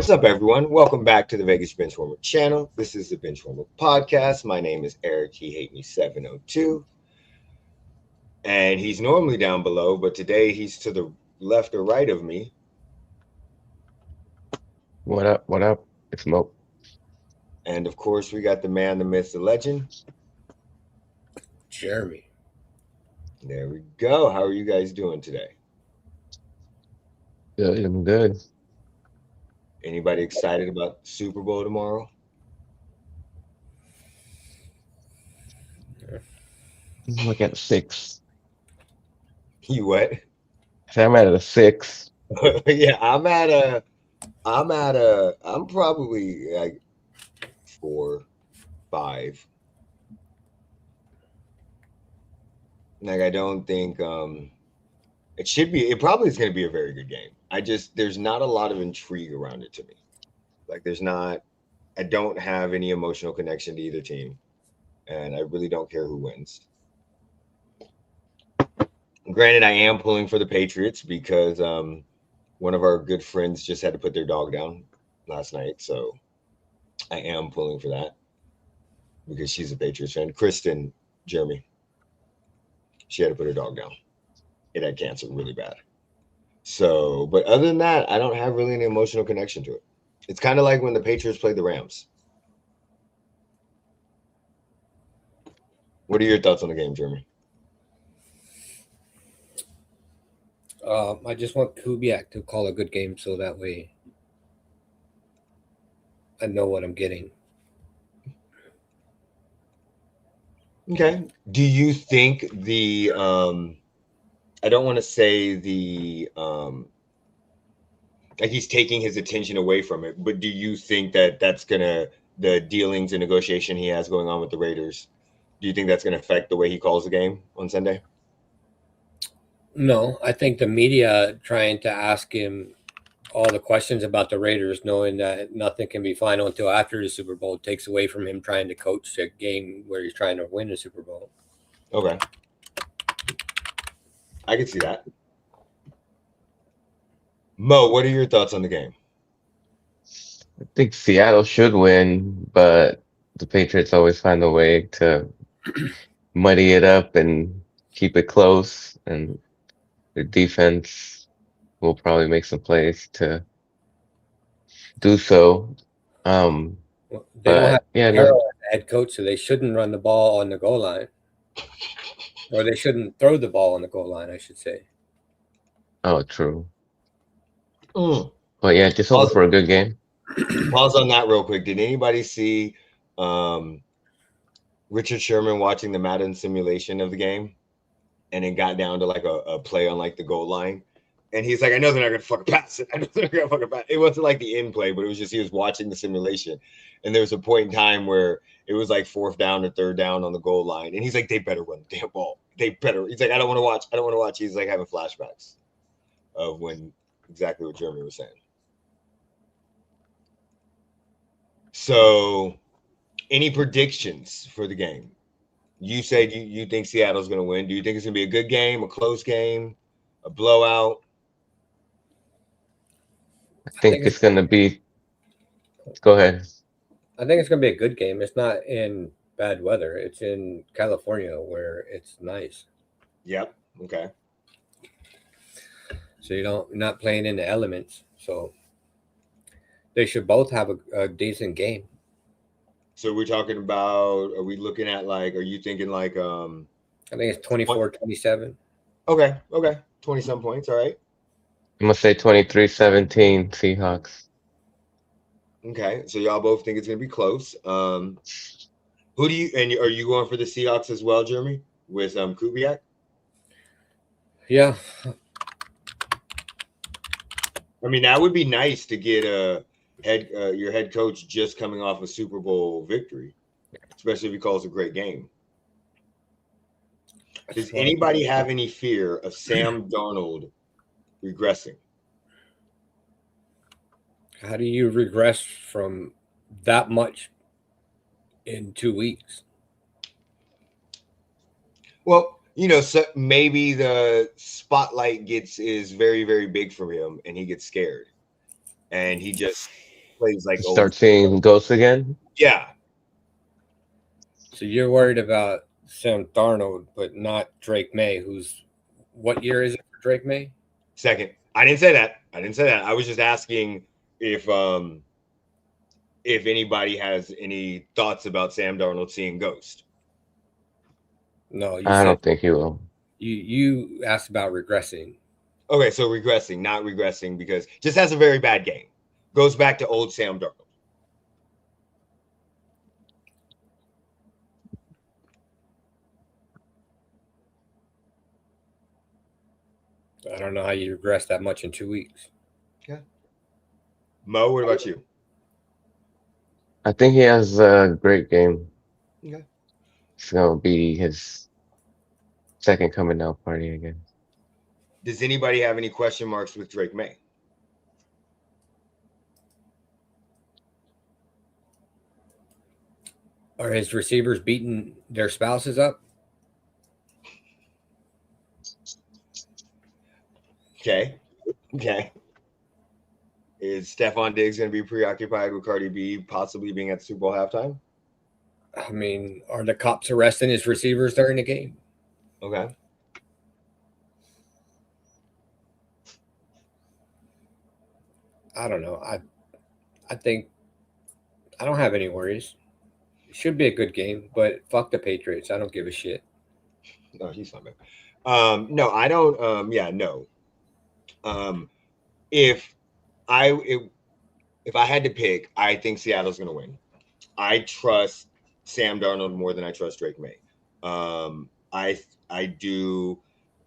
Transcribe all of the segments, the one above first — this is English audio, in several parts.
What's up, everyone? Welcome back to the Vegas Benchwarmer channel. This is the Benchwarmer podcast. My name is Eric. He hate me 702, and he's normally down below, but today he's to the left or right of me. What up? What up? It's Mo. And of course, we got the man, the myth, the legend. Jeremy. There we go. How are you guys doing today? Good. I'm good. Anybody excited about the Super Bowl tomorrow? Look at a six. You what? Say I'm at a six. Yeah, I'm probably like 4, 5. Like I don't think it probably is going to be a very good game. There's not a lot of intrigue around it to me. Like I don't have any emotional connection to either team, and I really don't care who wins. Granted, I am pulling for the Patriots because one of our good friends just had to put their dog down last night, so I am pulling for that because she's a Patriots fan. Kristen, Jeremy, she had to put her dog down. It had cancer really bad. So, but other than that, I don't have really an emotional connection to it. It's kind of like when the Patriots played the Rams. What are your thoughts on the game, Jeremy? I just want Kubiak to call a good game so that way I know what I'm getting. Okay. Do you think I don't want to say like he's taking his attention away from it, but do you think that the dealings and negotiation he has going on with the Raiders, do you think that's gonna affect the way he calls the game on Sunday? No, I think the media trying to ask him all the questions about the Raiders, knowing that nothing can be final until after the Super Bowl, takes away from him trying to coach a game where he's trying to win the Super Bowl. Okay. I can see that. Mo, what are your thoughts on the game? I think Seattle should win, but the Patriots always find a way to muddy it up and keep it close. And their defense will probably make some plays to do so. Um, Well, they don't have but yeah, Hero no. as the head coach, so they shouldn't run the ball on the goal line. Or they shouldn't throw the ball on the goal line, I should say. Oh, true. Mm. But yeah, just hoping Pause, for a good game. pause on that real quick. Did anybody see um, Richard Sherman watching the Madden simulation of the game? And it got down to like a play on like the goal line. And he's like, I know they're not gonna fucking pass it. I know they're not gonna fucking pass it. It wasn't like the in play, but it was just he was watching the simulation. And there was a point in time where it was like 4th down or 3rd down on the goal line. And he's like, they better run the damn ball. They better. He's like, I don't want to watch. I don't want to watch. He's like having flashbacks of when exactly what Jeremy was saying. So, any predictions for the game? You said you think Seattle's going to win. Do you think it's going to be a good game, a close game, a blowout? I I think think it's gonna be. Go ahead. it's going to be a good game. It's not in bad weather. It's in California where it's nice. Yep. Okay. So you're not playing in the elements. So they should both have a decent game. So we're talking about, are we looking at like, are you thinking like, I think it's 24-27. okay, 20 some points. All right. I'm gonna say 23-17 Seahawks. Okay. So y'all both think it's going to be close. Who do you, and are you going for the Seahawks as well, Jeremy, with Kubiak? Yeah. I mean, that would be nice to get your head coach just coming off a Super Bowl victory, especially if he calls a great game. Does anybody have any fear of Sam Darnold regressing? How do you regress from that much in 2 weeks? Well, so maybe the spotlight is very, very big for him and he gets scared and he just plays like Start seeing ghosts again. Yeah. So you're worried about Sam Darnold, but not Drake May, who's what year is it for Drake May? Second. I didn't say that. I was just asking if anybody has any thoughts about Sam Darnold seeing ghost. No, you I said don't think he will. you asked about regressing. Okay, so regressing, not regressing, because just has a very bad game. Goes back to old Sam Darnold. I don't know how you regress that much in 2 weeks. Yeah. Mo, what about you? I think he has a great game. Okay. It's gonna be his second coming out party again. Does anybody have any question marks with Drake May? Are his receivers beating their spouses up? Okay. Is Stephon Diggs going to be preoccupied with Cardi B possibly being at the Super Bowl halftime? I mean, are the cops arresting his receivers during the game? Okay. I don't know. I think I don't have any worries. It should be a good game, but fuck the Patriots. I don't give a shit. No, he's not bad. No, I don't. Yeah, no. If I had to pick, I think Seattle's going to win. I trust Sam Darnold more than I trust Drake May. I do.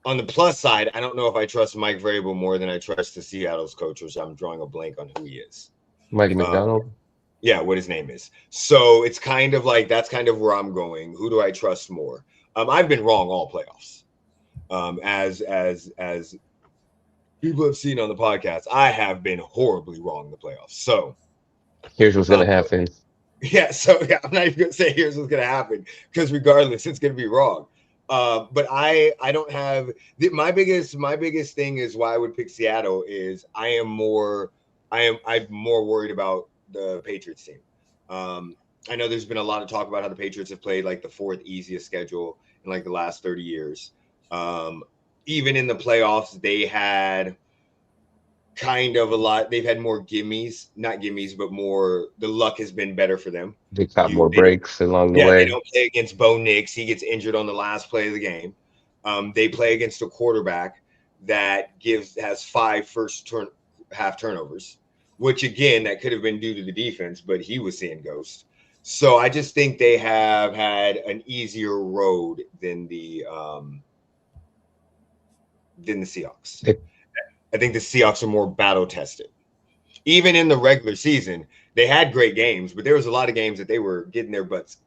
On the plus side, I don't know if I trust Mike Vrabel more than I trust the Seattle's coach, which I'm drawing a blank on who he is. Mike McDonald? Yeah, what his name is. So it's kind of like that's kind of where I'm going. Who do I trust more? I've been wrong all playoffs. As people have seen on the podcast, I have been horribly wrong in the playoffs. So here's what's gonna happen. Yeah, so yeah, I'm not even gonna say here's what's gonna happen because regardless, it's gonna be wrong. But I don't have my biggest thing is why I would pick Seattle is I'm more worried about the Patriots team. I know there's been a lot of talk about how the Patriots have played like the fourth easiest schedule in like the last 30 years. Even in the playoffs, they had kind of a lot. They've had more not gimmies, but more. The luck has been better for them. They got more breaks along the way. They don't play against Bo Nix. He gets injured on the last play of the game. They play against a quarterback that has 5 half turnovers, which again that could have been due to the defense, but he was seeing ghosts. So I just think they have had an easier road than the Seahawks. I think the Seahawks are more battle tested. Even in the regular season, they had great games, but there was a lot of games that they were getting their butts.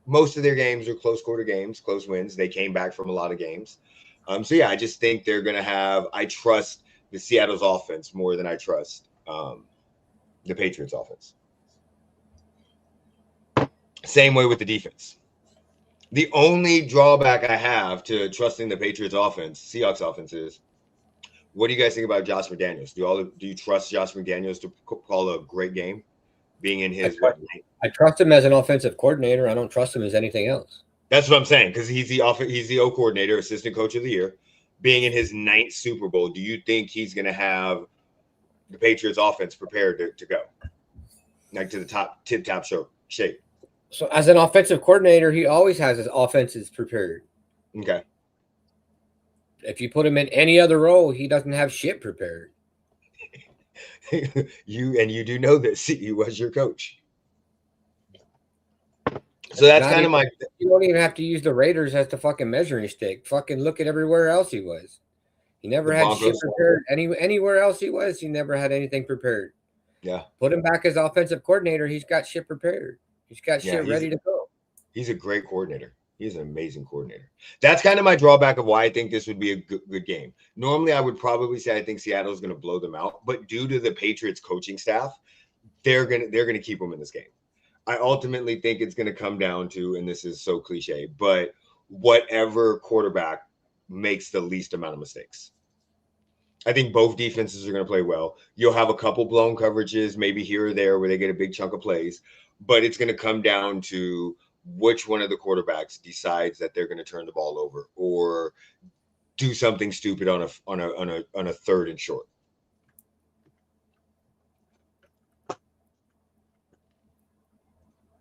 Most of their games were close quarter games, close wins. They came back from a lot of games. So yeah, I just think they're going to have. I trust the Seattle's offense more than I trust the Patriots' offense. Same way with the defense. The only drawback I have to trusting the Patriots' offense, Seahawks offense, is what do you guys think about Josh McDaniels? Do you trust Josh McDaniels to call a great game, being in his? I trust him as an offensive coordinator. I don't trust him as anything else. That's what I'm saying because he's the O coordinator, assistant coach of the year, being in his 9th Super Bowl. Do you think he's going to have the Patriots offense prepared to go like to the tip-top shape? So as an offensive coordinator, he always has his offenses prepared. Okay. If you put him in any other role, he doesn't have shit prepared. You do know this. He was your coach. So that's kind of my. You don't even have to use the Raiders as the fucking measuring stick. Fucking look at everywhere else he was. He never had shit prepared. Anywhere else he was, he never had anything prepared. Yeah. Put him back as offensive coordinator. He's got shit prepared. He's got shit ready to go. He's a great coordinator. He's an amazing coordinator. That's kind of my drawback of why I think this would be a good game. Normally, I would probably say I think Seattle is going to blow them out, but due to the Patriots coaching staff, they're gonna keep them in this game. I ultimately think it's going to come down to, and this is so cliche, but whatever quarterback makes the least amount of mistakes. I think both defenses are going to play well. You'll have a couple blown coverages, maybe here or there, where they get a big chunk of plays, but it's going to come down to which one of the quarterbacks decides that they're going to turn the ball over or do something stupid on a third and short.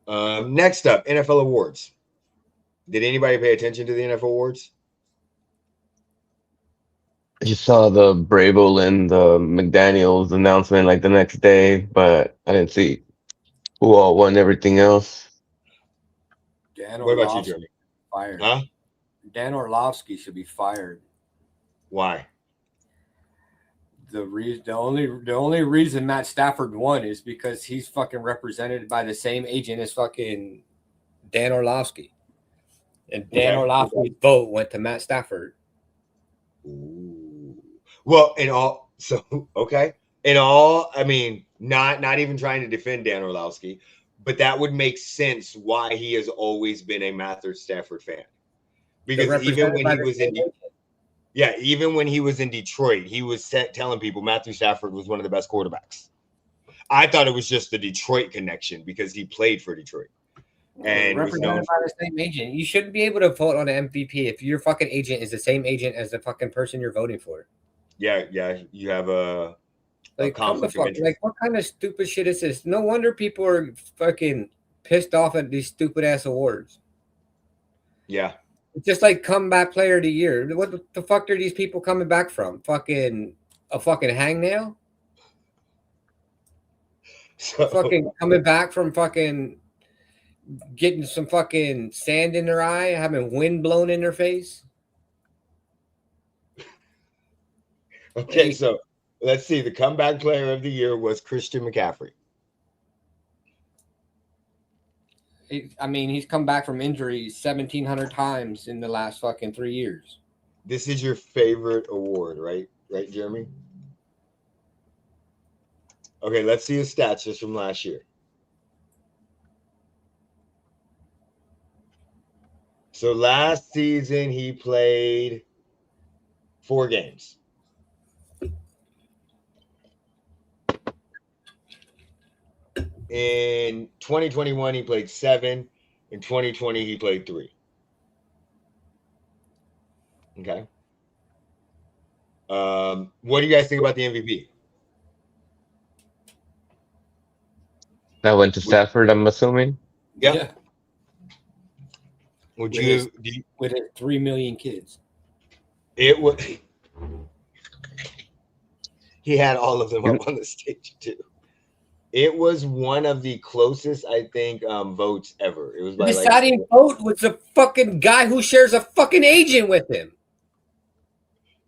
Next up, NFL awards. Did anybody pay attention to the NFL awards? I just saw the Brable and the McDaniels announcement like the next day, but I didn't see who all won everything else. Dan What about you, Orlovsky Jeremy? fired. Huh? Dan Orlovsky should be fired. Why? The only reason Matt Stafford won is because he's fucking represented by the same agent as fucking Dan Orlovsky. And Dan Orlovsky's vote went to Matt Stafford. Ooh. Well, I mean, not even trying to defend Dan Orlovsky, but that would make sense why he has always been a Matthew Stafford fan. Because even when he was in Detroit, he was telling people Matthew Stafford was one of the best quarterbacks. I thought it was just the Detroit connection because he played for Detroit. And represented by the same agent. You shouldn't be able to vote on an MVP if your fucking agent is the same agent as the fucking person you're voting for. Yeah, you have a conflict of interest. Like, what kind of stupid shit is this? No wonder people are fucking pissed off at these stupid ass awards. Yeah. It's just like comeback player of the year. What the fuck are these people coming back from? Fucking a fucking hangnail? Fucking coming back from fucking getting some fucking sand in their eye, having wind blown in their face. Okay, so let's see. The comeback player of the year was Christian McCaffrey. I mean, he's come back from injury 1,700 times in the last fucking 3 years. This is your favorite award, right? Right, Jeremy? Okay, let's see his stats just from last year. So last season, he played 4 games. In 2021, he played 7. In 2020, he played 3. Okay. What do you guys think about the MVP? That went to Stafford, I'm assuming. Yep. Yeah. With 3 million kids. It was. He had all of them up on the stage too. It was one of the closest, I think, votes ever. It was by the deciding vote was the fucking guy who shares a fucking agent with him.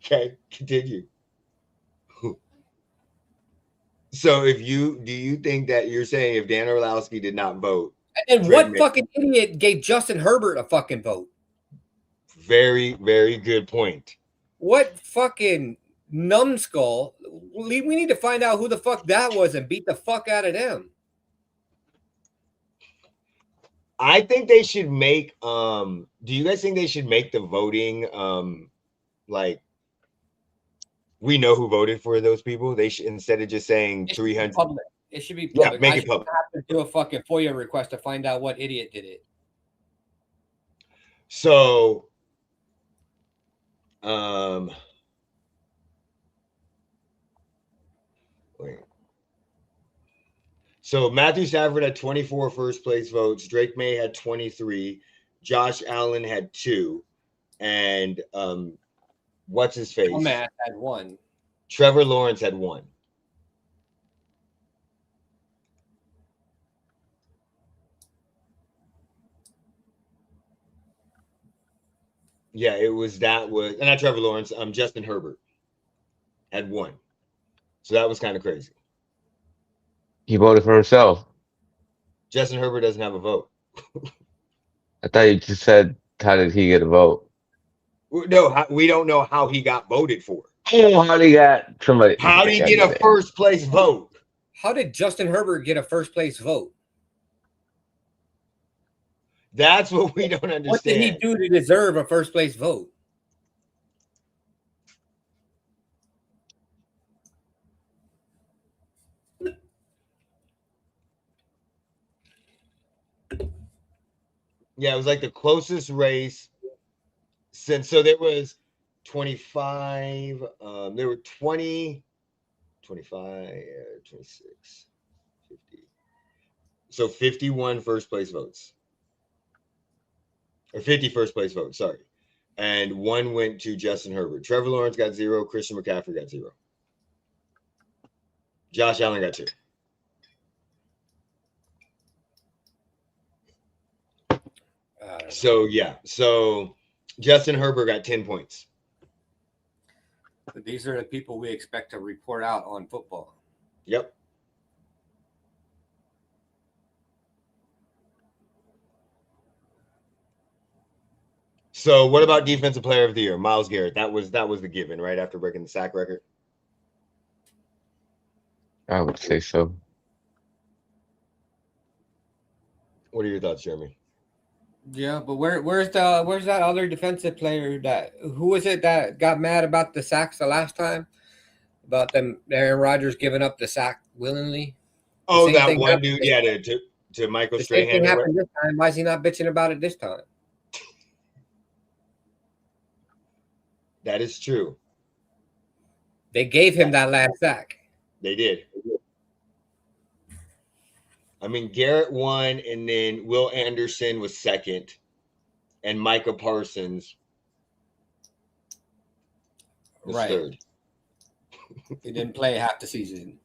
Okay, continue. So, do you think that you're saying if Dan Orlovsky did not vote? And what fucking idiot gave Justin Herbert a fucking vote? Very, very good point. What fucking numbskull? We need to find out who the fuck that was and beat the fuck out of them. I think they should make do you guys think they should make the voting like we know who voted for those people? They should, instead of just saying 300. It should be public. Yeah, make it public. Have to do a fucking FOIA request to find out what idiot did it. So wait. So Matthew Stafford had 24 first place votes. Drake May had 23. Josh Allen had 2. And what's his face? Matt had 1. Trevor Lawrence had 1. Yeah, and not Trevor Lawrence. Justin Herbert had 1. So that was kind of crazy. He voted for himself. Justin Herbert doesn't have a vote. I thought you just said, how did he get a vote? No, we don't know how he got voted for. Oh, how did he get somebody? How did he get a first place vote? How did Justin Herbert get a first place vote? That's what we don't understand. What did he do to deserve a first place vote? Yeah, it was like the closest race since. So there was 25. There were 20, 25, 26, 50. So 51 first place votes. Or 50 first place votes, sorry. And one went to Justin Herbert. Trevor Lawrence got 0. Christian McCaffrey got 0. Josh Allen got 2. So yeah. So Justin Herbert got 10 points. These are the people we expect to report out on football. Yep. So what about defensive player of the year? Myles Garrett. That was the given, right? After breaking the sack record. I would say so. What are your thoughts, Jeremy? Yeah, but where's that other defensive player who was it that got mad about the sacks the last time? About them Aaron Rodgers giving up the sack willingly? Oh, that one dude, yeah, to Michael The Strahan. same thing happened this time. Why is he not bitching about it this time? That is true. They gave him that last sack. They did. I mean, Garrett won, and then Will Anderson was second, and Micah Parsons was third. He didn't play half the season.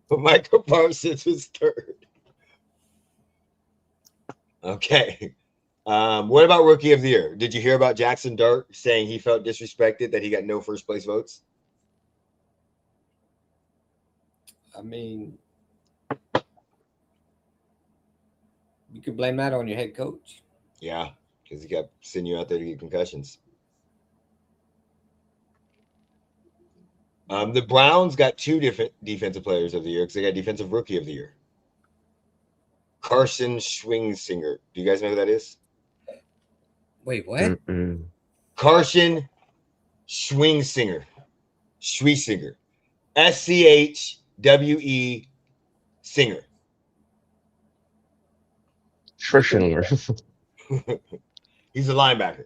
But Micah Parsons was third. Okay. What about Rookie of the Year? Did you hear about Jackson Dart saying he felt disrespected that he got no first place votes? I mean, you can blame that on your head coach. Yeah, because he kept sending you out there to get concussions. The Browns got 2 different defensive players of the year because they got defensive rookie of the year. Carson Schwingsinger. Do you guys know who that is? Wait, what? Mm-mm. Carson Schwingsinger. Schwingsinger. SCHWE Singer. Schwingsinger. He's a linebacker.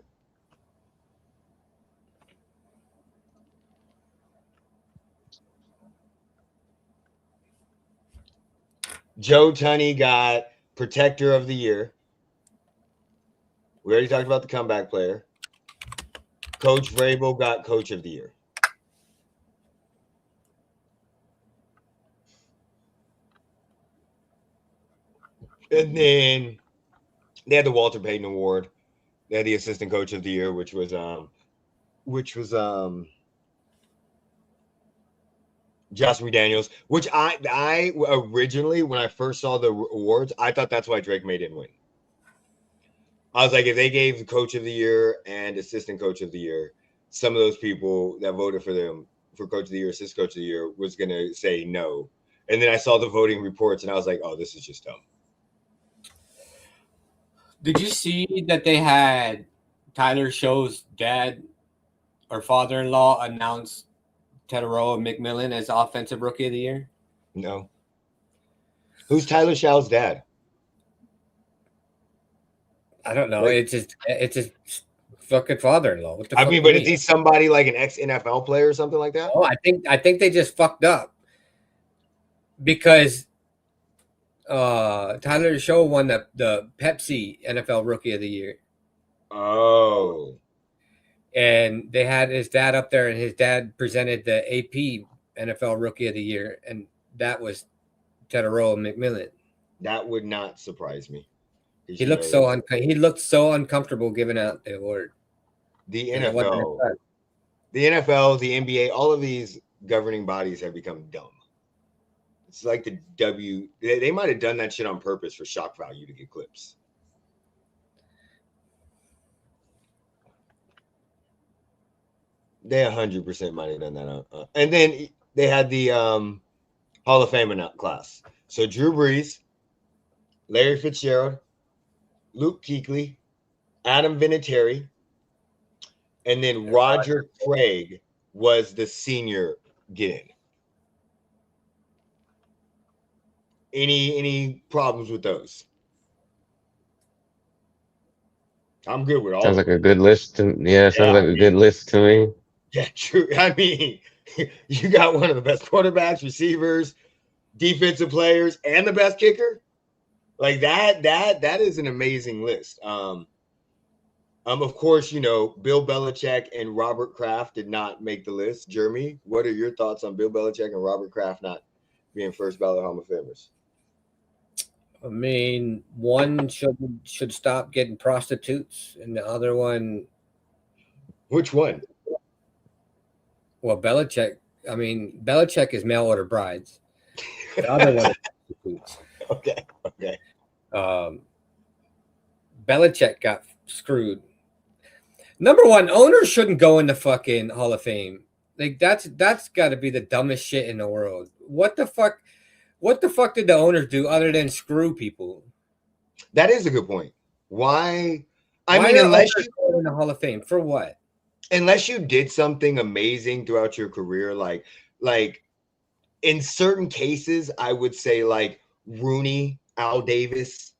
Joe Tunney got Protector of the Year. We already talked about the comeback player. Coach Vrabel got Coach of the Year. And then they had the Walter Payton Award. They had the Assistant Coach of the Year, which was Josh McDaniels, which I originally, when I first saw the awards, I thought that's why Drake May didn't win. I was like, if they gave the Coach of the Year and Assistant Coach of the Year, some of those people that voted for them for Coach of the Year, Assistant Coach of the Year, was going to say no. And then I saw the voting reports, and I was like, oh, this is just dumb. Did you see that they had Tyler Show's dad or father-in-law announce Teteroa McMillan as Offensive Rookie of the Year? No. Who's Tyler Show's dad? I don't know. Like, it's his fucking father-in-law. What the I mean, but is he somebody like an ex-NFL player or something like that? Oh, I think they just fucked up because Tyler Show won the Pepsi NFL Rookie of the Year. Oh. And they had his dad up there, and his dad presented the AP NFL Rookie of the Year, and that was Teteroa McMillan. That would not surprise me. He looked so uncomfortable giving out the award. The NFL, the NBA, all of these governing bodies have become dumb. It's like the they might have done that shit on purpose for shock value to get clips. They 100% might have done that. And then they had the Hall of Fame class. So Drew Brees, Larry Fitzgerald, Luke Kuechly, Adam Vinatieri, and then Roger Craig was the senior get in. Any problems with those? I'm good with all Sounds of like them. a good list. Yeah, Yeah, sounds like a good list to me. yeah, true. I mean, you got one of the best quarterbacks, receivers, defensive players, and the best kicker. Like that is an amazing list. Of course, Bill Belichick and Robert Kraft did not make the list. Jeremy, what are your thoughts on Bill Belichick and Robert Kraft not being first ballot Hall of Famers? I mean, one should stop getting prostitutes, and the other one, Which one? well, Belichick. I mean, Belichick is mail order brides. The other one is prostitutes. Okay. Belichick got screwed. Number one, owners shouldn't go in the fucking Hall of Fame. Like that's got to be the dumbest shit in the world. What the fuck? What the fuck did the owners do other than screw people? That is a good point. Why? Why are owners going in the Hall of Fame for what? Unless you did something amazing throughout your career, like in certain cases, I would say like Rooney, Al Davis,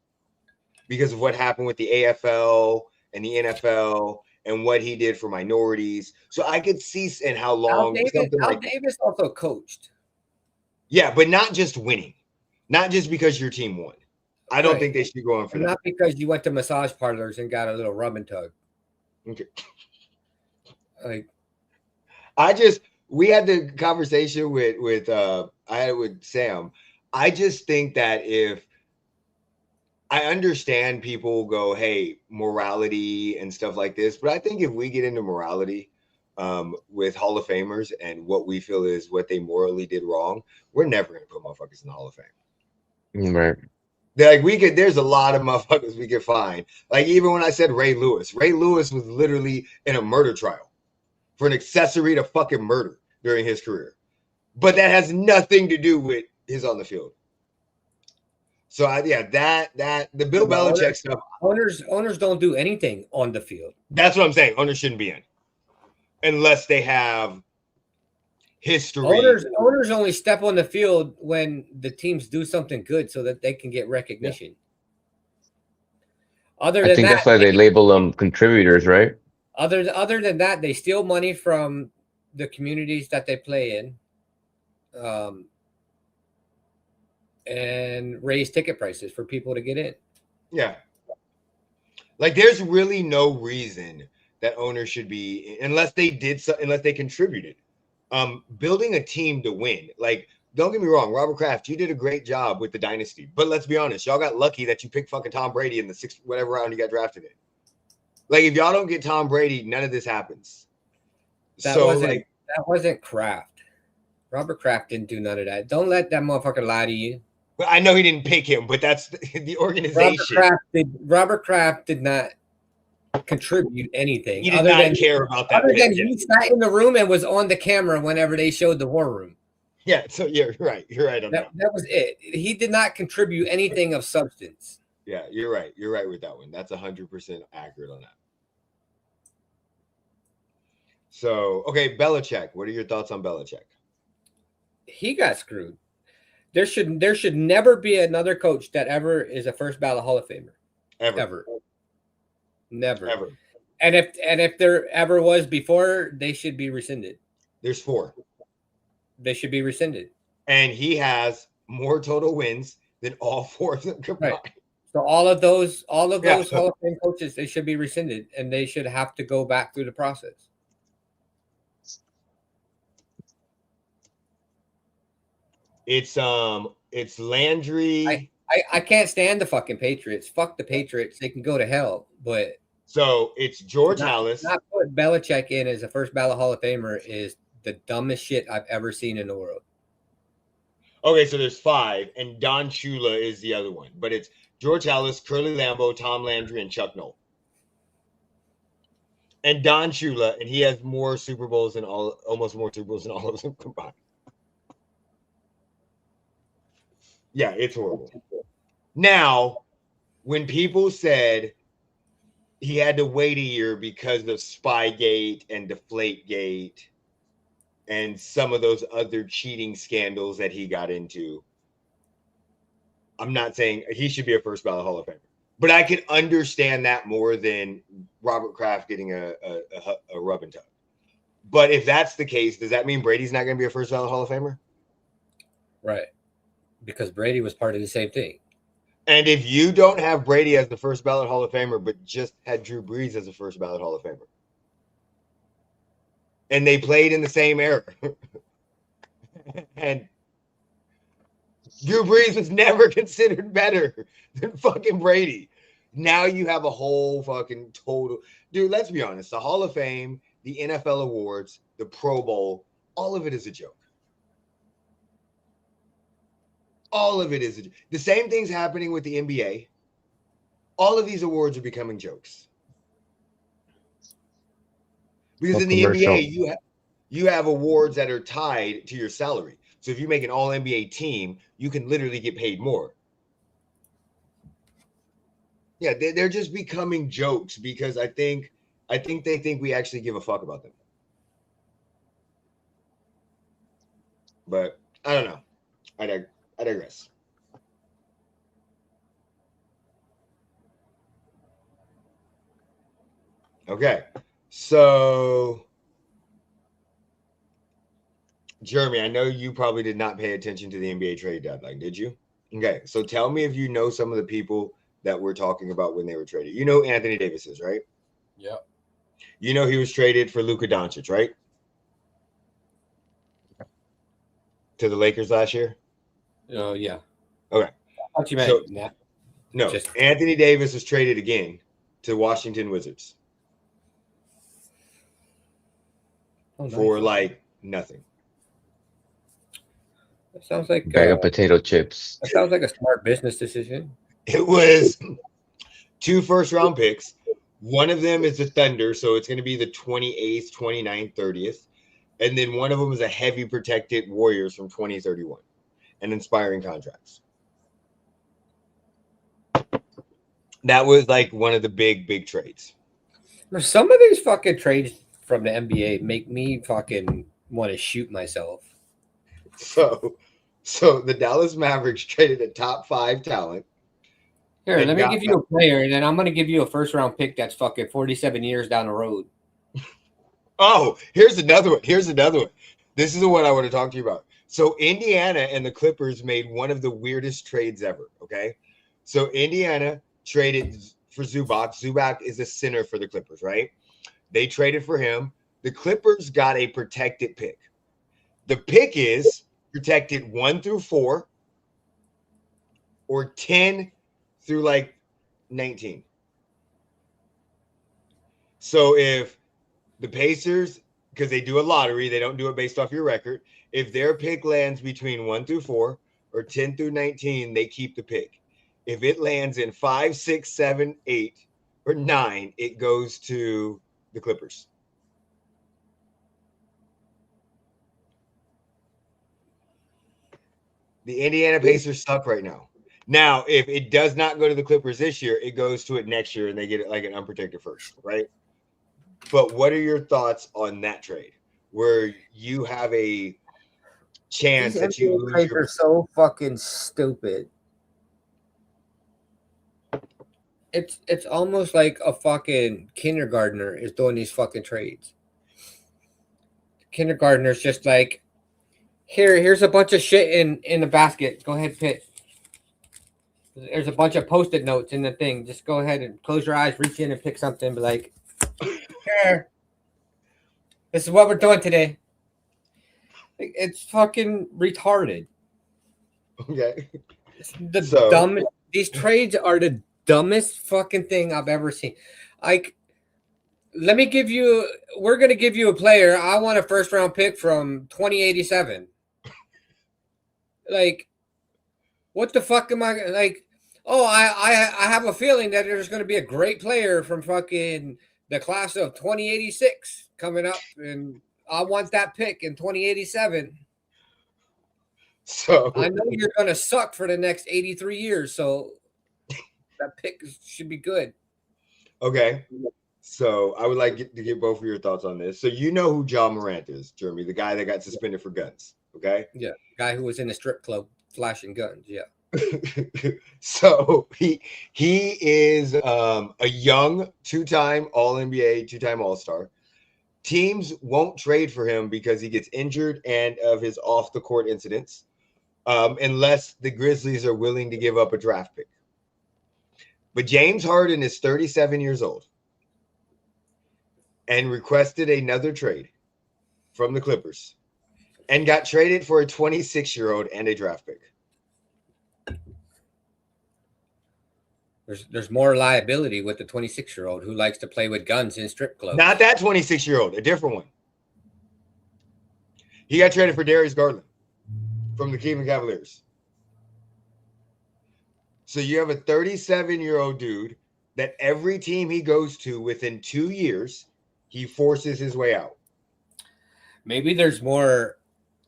because of what happened with the AFL and the NFL and what he did for minorities. So I could see and how long Al Davis also coached. Yeah, but not just winning, not just because your team won. I don't think they should go on for that. Not because you went to massage parlors and got a little rub and tug. Okay. Like, we had the conversation with I had it with Sam. I just think that if I understand people go, hey, morality and stuff like this, but I think if we get into morality with Hall of Famers and what we feel is what they morally did wrong, we're never gonna put motherfuckers in the Hall of Fame. Right. Like there's a lot of motherfuckers we could find. Like even when I said Ray Lewis was literally in a murder trial for an accessory to fucking murder during his career. But that has nothing to do with his on the field. So the Bill Belichick stuff. Owners don't do anything on the field. That's what I'm saying. Owners shouldn't be in unless they have history. Owners only step on the field when the teams do something good so that they can get recognition. Yeah. I think that's why they label them contributors, right? Other than that, they steal money from the communities that they play in, and raise ticket prices for people to get in. Yeah. Like there's really no reason that owners should be unless they contributed. Building a team to win. Like, don't get me wrong, Robert Kraft, you did a great job with the dynasty. But let's be honest, y'all got lucky that you picked fucking Tom Brady in the sixth whatever round you got drafted in. Like, if y'all don't get Tom Brady, none of this happens. That wasn't Kraft. Robert Kraft didn't do none of that. Don't let that motherfucker lie to you. But I know he didn't pick him, but that's the organization. Robert Kraft did not contribute anything. He did not care about that. Other than he sat in the room and was on the camera whenever they showed the war room. Yeah, so you're right. You're right on that. That was it. He did not contribute anything of substance. Yeah, you're right. You're right with that one. That's 100% accurate on that. So, okay, Belichick. What are your thoughts on Belichick? He got screwed. There should never be another coach that ever is a first ballot Hall of Famer. Ever. Never. Ever. And if there ever was before, they should be rescinded. There's 4. They should be rescinded. And he has more total wins than all 4 of them combined. Right. So all of those Hall of Fame coaches, they should be rescinded and they should have to go back through the process. It's Landry. I can't stand the fucking Patriots. Fuck the Patriots. They can go to hell. But so it's George Halas. Not put Belichick in as a first ballot Hall of Famer is the dumbest shit I've ever seen in the world. Okay, so there's 5, and Don Shula is the other one. But it's George Halas, Curly Lambeau, Tom Landry, and Chuck Noll. And Don Shula, and he has more Super Bowls than almost more Super Bowls than all of them combined. Yeah, it's horrible. Now, when people said he had to wait a year because of Spygate and Deflategate and some of those other cheating scandals that he got into, I'm not saying he should be a first ballot Hall of Famer. But I can understand that more than Robert Kraft getting a rub and tug. But if that's the case, does that mean Brady's not going to be a first ballot Hall of Famer? Right. Because Brady was part of the same thing. And if you don't have Brady as the first ballot Hall of Famer, but just had Drew Brees as the first ballot Hall of Famer, and they played in the same era, and Drew Brees was never considered better than fucking Brady. Now you have a whole fucking total. Dude, let's be honest. The Hall of Fame, the NFL awards, the Pro Bowl, all of it is a joke. All of it is the same thing's happening with the NBA. All of these awards are becoming jokes. Because in the NBA, you have awards that are tied to your salary. So if you make an all NBA team, you can literally get paid more. Yeah, they're just becoming jokes because I think they think we actually give a fuck about them. But I don't know. I digress. Okay, so Jeremy, I know you probably did not pay attention to the NBA trade deadline, did you? Okay, so tell me if you know some of the people that we're talking about when they were traded. You know Anthony Davis is, right? Yeah. You know he was traded for Luka Doncic, right? To the Lakers last year? Oh, yeah. Okay. What you meant? So, no, Anthony Davis was traded again to Washington Wizards. For like nothing. That sounds like bag of potato chips. That sounds like a smart business decision. It was 2 first-round picks. One of them is the Thunder, so it's going to be the 28th, 29th, 30th. And then one of them is a heavy protected Warriors from 2031. And inspiring contracts. That was like one of the big trades. Some of these fucking trades from the NBA make me fucking want to shoot myself. So the Dallas Mavericks traded a top 5 talent. Here, let me give you a player, and then I'm going to give you a first-round pick that's fucking 47 years down the road. Oh, here's another one. This is the one I want to talk to you about. So Indiana and the Clippers made one of the weirdest trades ever, okay? So Indiana traded for Zubac. Zubac is a center for the Clippers, right? They traded for him. The Clippers got a protected pick. The pick is protected 1 through 4 or 10 through like 19. So if the Pacers, because they do a lottery, they don't do it based off your record. If their pick lands between 1 through 4 or 10 through 19, they keep the pick. If it lands in 5, 6, 7, 8, or 9, it goes to the Clippers. The Indiana Pacers suck right now. Now, if it does not go to the Clippers this year, it goes to it next year, and they get it like an unprotected first, right? But what are your thoughts on that trade, where you have a chance that you lose? Trades are so fucking stupid. It's almost like a fucking kindergartner is doing these fucking trades. Kindergartner's just like, here's a bunch of shit in the basket. Go ahead, pick. There's a bunch of Post-it notes in the thing. Just go ahead and close your eyes, reach in and pick something. Be like, here. This is what we're doing today. It's fucking retarded. Okay. It's the dumbest. These trades are the dumbest fucking thing I've ever seen. Like, we're going to give you a player. I want a first round pick from 2087. Like, what the fuck am I like? Oh, I have a feeling that there's going to be a great player from fucking the class of 2086 coming up, and I want that pick in 2087. So I know you're going to suck for the next 83 years, so that pick should be good. Okay. So I would like to get both of your thoughts on this. So you know who John Morant is, Jeremy, the guy that got suspended for guns, okay? Yeah, guy who was in a strip club flashing guns, yeah. So he is a young two-time All-NBA, two-time All-Star. Teams won't trade for him because he gets injured and of his off-the-court incidents, unless the Grizzlies are willing to give up a draft pick. But James Harden is 37 years old and requested another trade from the Clippers and got traded for a 26-year-old and a draft pick. There's more liability with the 26-year-old who likes to play with guns in strip clubs. Not that 26-year-old, a different one. He got traded for Darius Garland from the Cleveland Cavaliers. So you have a 37-year-old dude that every team he goes to within 2 years, he forces his way out. Maybe there's more.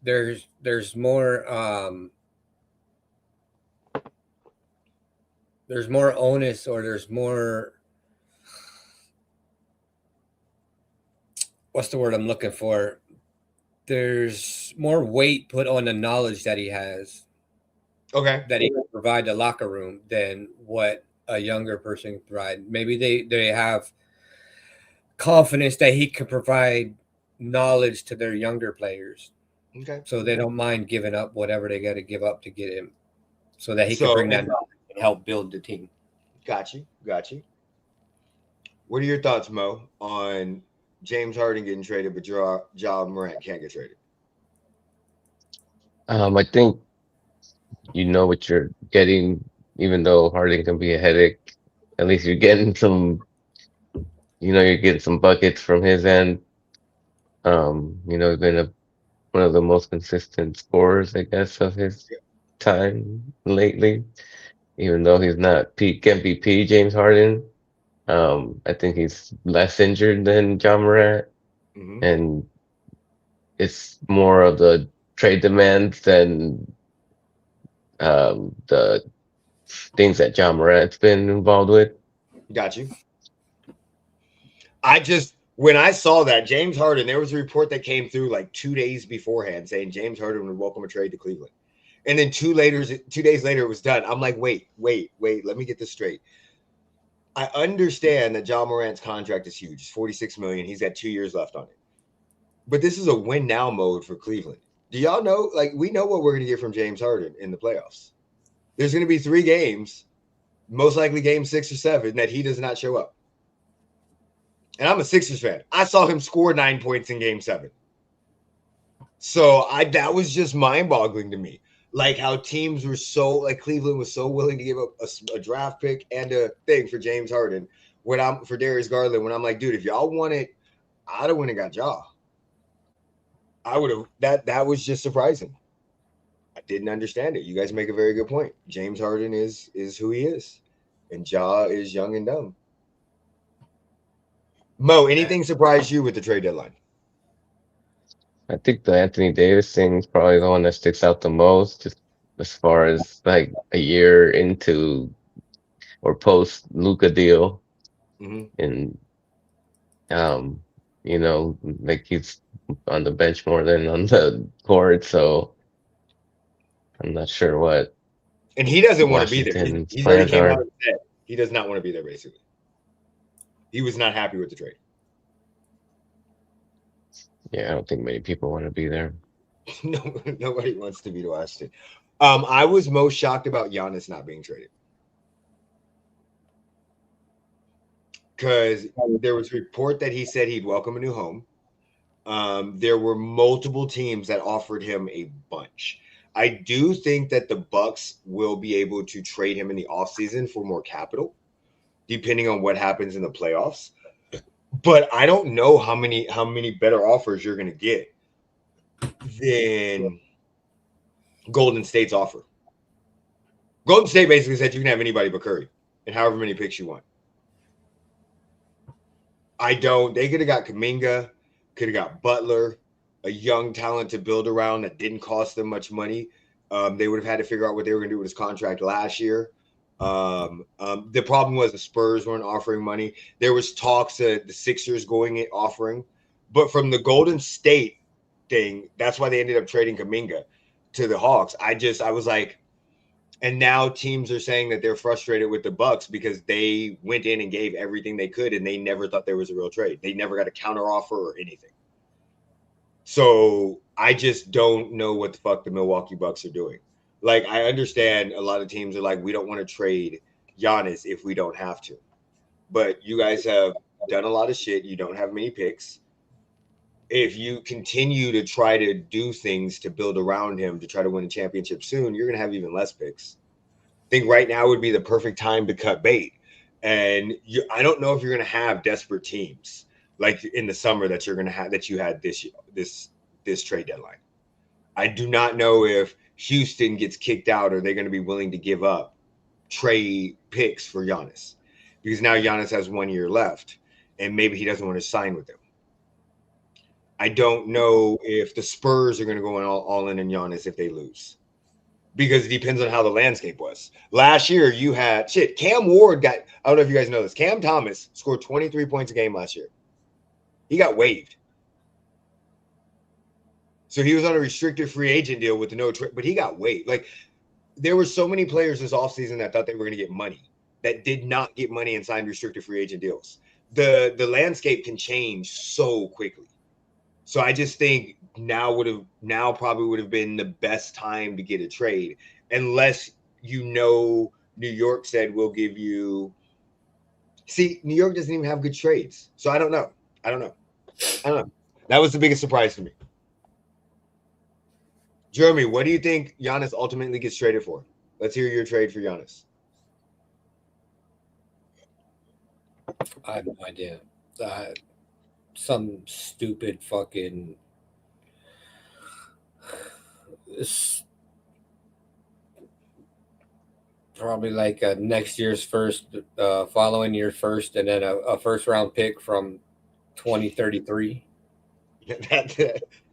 There's more. There's more onus, or there's more. What's the word I'm looking for? There's more weight put on the knowledge that he has. Okay. That he can provide the locker room than what a younger person can provide. Maybe they have confidence that he can provide knowledge to their younger players. Okay. So they don't mind giving up whatever they got to give up to get him, so that he can bring that knowledge and help build the team. Got you. What are your thoughts, Mo, on James Harden getting traded, but Ja Morant can't get traded? I think you know what you're getting, even though Harden can be a headache. At least you're getting some, you're getting some buckets from his end. He's been one of the most consistent scorers, I guess, of his time lately. Even though he's not peak MVP James Harden, I think he's less injured than Ja Morant, and it's more of the trade demands than the things that Ja Morant's been involved with. Got you. When I saw that James Harden, there was a report that came through like 2 days beforehand saying James Harden would welcome a trade to Cleveland. And then 2 days later, it was done. I'm like, wait, let me get this straight. I understand that Ja Morant's contract is huge. It's $46 million. He's got 2 years left on it. But this is a win now mode for Cleveland. Do y'all know? Like, we know what we're going to get from James Harden in the playoffs. There's going to be 3 games, most likely game 6 or 7, that he does not show up. And I'm a Sixers fan. I saw him score 9 points in game 7. So that was just mind-boggling to me. Like how teams were Cleveland was so willing to give up a draft pick and a thing for James Harden for Darius Garland. When I'm like, dude, if y'all want it, I'd have went and got Ja. I would have. That was just surprising. I didn't understand it. You guys make a very good point. James Harden is who he is, and Ja is young and dumb. Mo, anything surprised you with the trade deadline? I think the Anthony Davis thing is probably the one that sticks out the most, just as far as like a year into or post Luka deal, and like he's on the bench more than on the court, so I'm not sure what. And he doesn't want to be there. He's already came out and said he does not want to be there. Basically, he was not happy with the trade. Yeah, I don't think many people want to be there. No, nobody wants to be to Washington. I was most shocked about Giannis not being traded because there was a report that he said he'd welcome a new home. There were multiple teams that offered him a bunch. I do think that the Bucks will be able to trade him in the offseason for more capital, depending on what happens in the playoffs. But I don't know how many better offers you're going to get than Golden State's offer. Golden State basically said you can have anybody but Curry and however many picks you want. They could have got Kuminga, could have got Butler, a young talent to build around that didn't cost them much money. They would have had to figure out what they were going to do with his contract last year. The problem was the Spurs weren't offering money. There was talks of the Sixers offering, but from the Golden State thing, that's why they ended up trading Kuminga to the Hawks. I was like, And now teams are saying that they're frustrated with the Bucks because they went in and gave everything they could, and they never thought there was a real trade. They never got a counter offer or anything. So I just don't know what the fuck the Milwaukee Bucks are doing. Like, I understand a lot of teams are like, we don't want to trade Giannis if we don't have to. But you guys have done a lot of shit. You don't have many picks. If you continue to try to do things to build around him to try to win a championship soon, you're going to have even less picks. I think right now would be the perfect time to cut bait. And I don't know if you're going to have desperate teams like in the summer that you're going to have that you had this trade deadline. I do not know if Houston gets kicked out or they're going to be willing to give up trade picks for Giannis, because now Giannis has 1 year left and maybe he doesn't want to sign with them. I don't know if the Spurs are going to go all in on Giannis if they lose, because it depends on how the landscape was. Last year, you had Cam Ward got, I don't know if you guys know this, Cam Thomas scored 23 points a game last year. He got waived. So he was on a restricted free agent deal with no trade, but he got waived. Like, there were so many players this offseason that thought they were going to get money that did not get money and signed restricted free agent deals. The landscape can change so quickly. So I just think now probably would have been the best time to get a trade, unless New York said we'll give you. See, New York doesn't even have good trades, so I don't know. That was the biggest surprise to me. Jeremy, what do you think Giannis ultimately gets traded for? Let's hear your trade for Giannis. I have no idea. Some stupid fucking probably like next year's first, following year's first, and then a first round pick from 2033.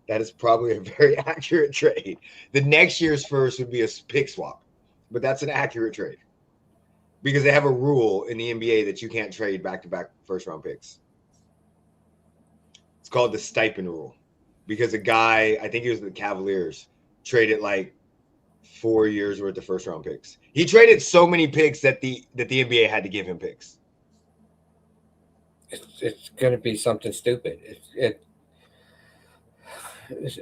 That is probably a very accurate trade. The next year's first would be a pick swap, but that's an accurate trade because they have a rule in the NBA that you can't trade back-to-back first-round picks. It's called the stipend rule, because a guy, I think he was the Cavaliers, traded like 4 years worth of first-round picks. He traded so many picks that the NBA had to give him picks. It's going to be something stupid.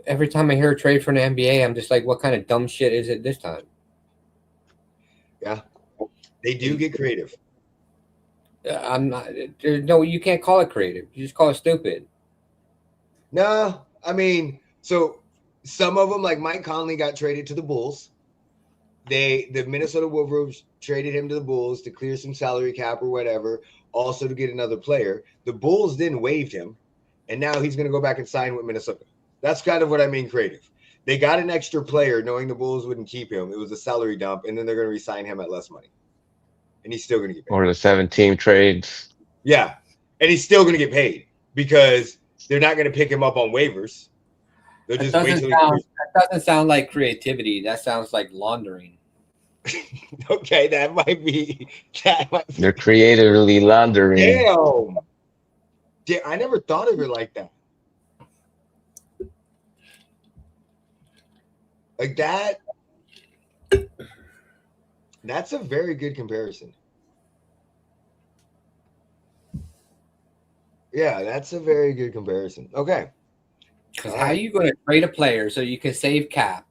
Every time I hear a trade from the NBA, I'm just like, what kind of dumb shit is it this time? Yeah, they do get creative. I'm not. No, you can't call it creative. You just call it stupid. No, I mean, so some of them, like Mike Conley, got traded to the Bulls. The Minnesota Wolverines traded him to the Bulls to clear some salary cap or whatever, also to get another player. The Bulls then waived him, and now he's going to go back and sign with Minnesota. That's kind of what I mean creative. They got an extra player knowing the Bulls wouldn't keep him. It was a salary dump, and then they're going to re-sign him at less money. And he's still going to get paid. Or the 7-team trades. Yeah, and he's still going to get paid because they're not going to pick him up on waivers. They'll just wait till that doesn't sound like creativity. That sounds like laundering. Okay, that might be. They're creatively laundering. Damn, I never thought of it like that. Like that. That's a very good comparison. Yeah, that's a very good comparison. Okay. Because how are you going to trade a player so you can save cap?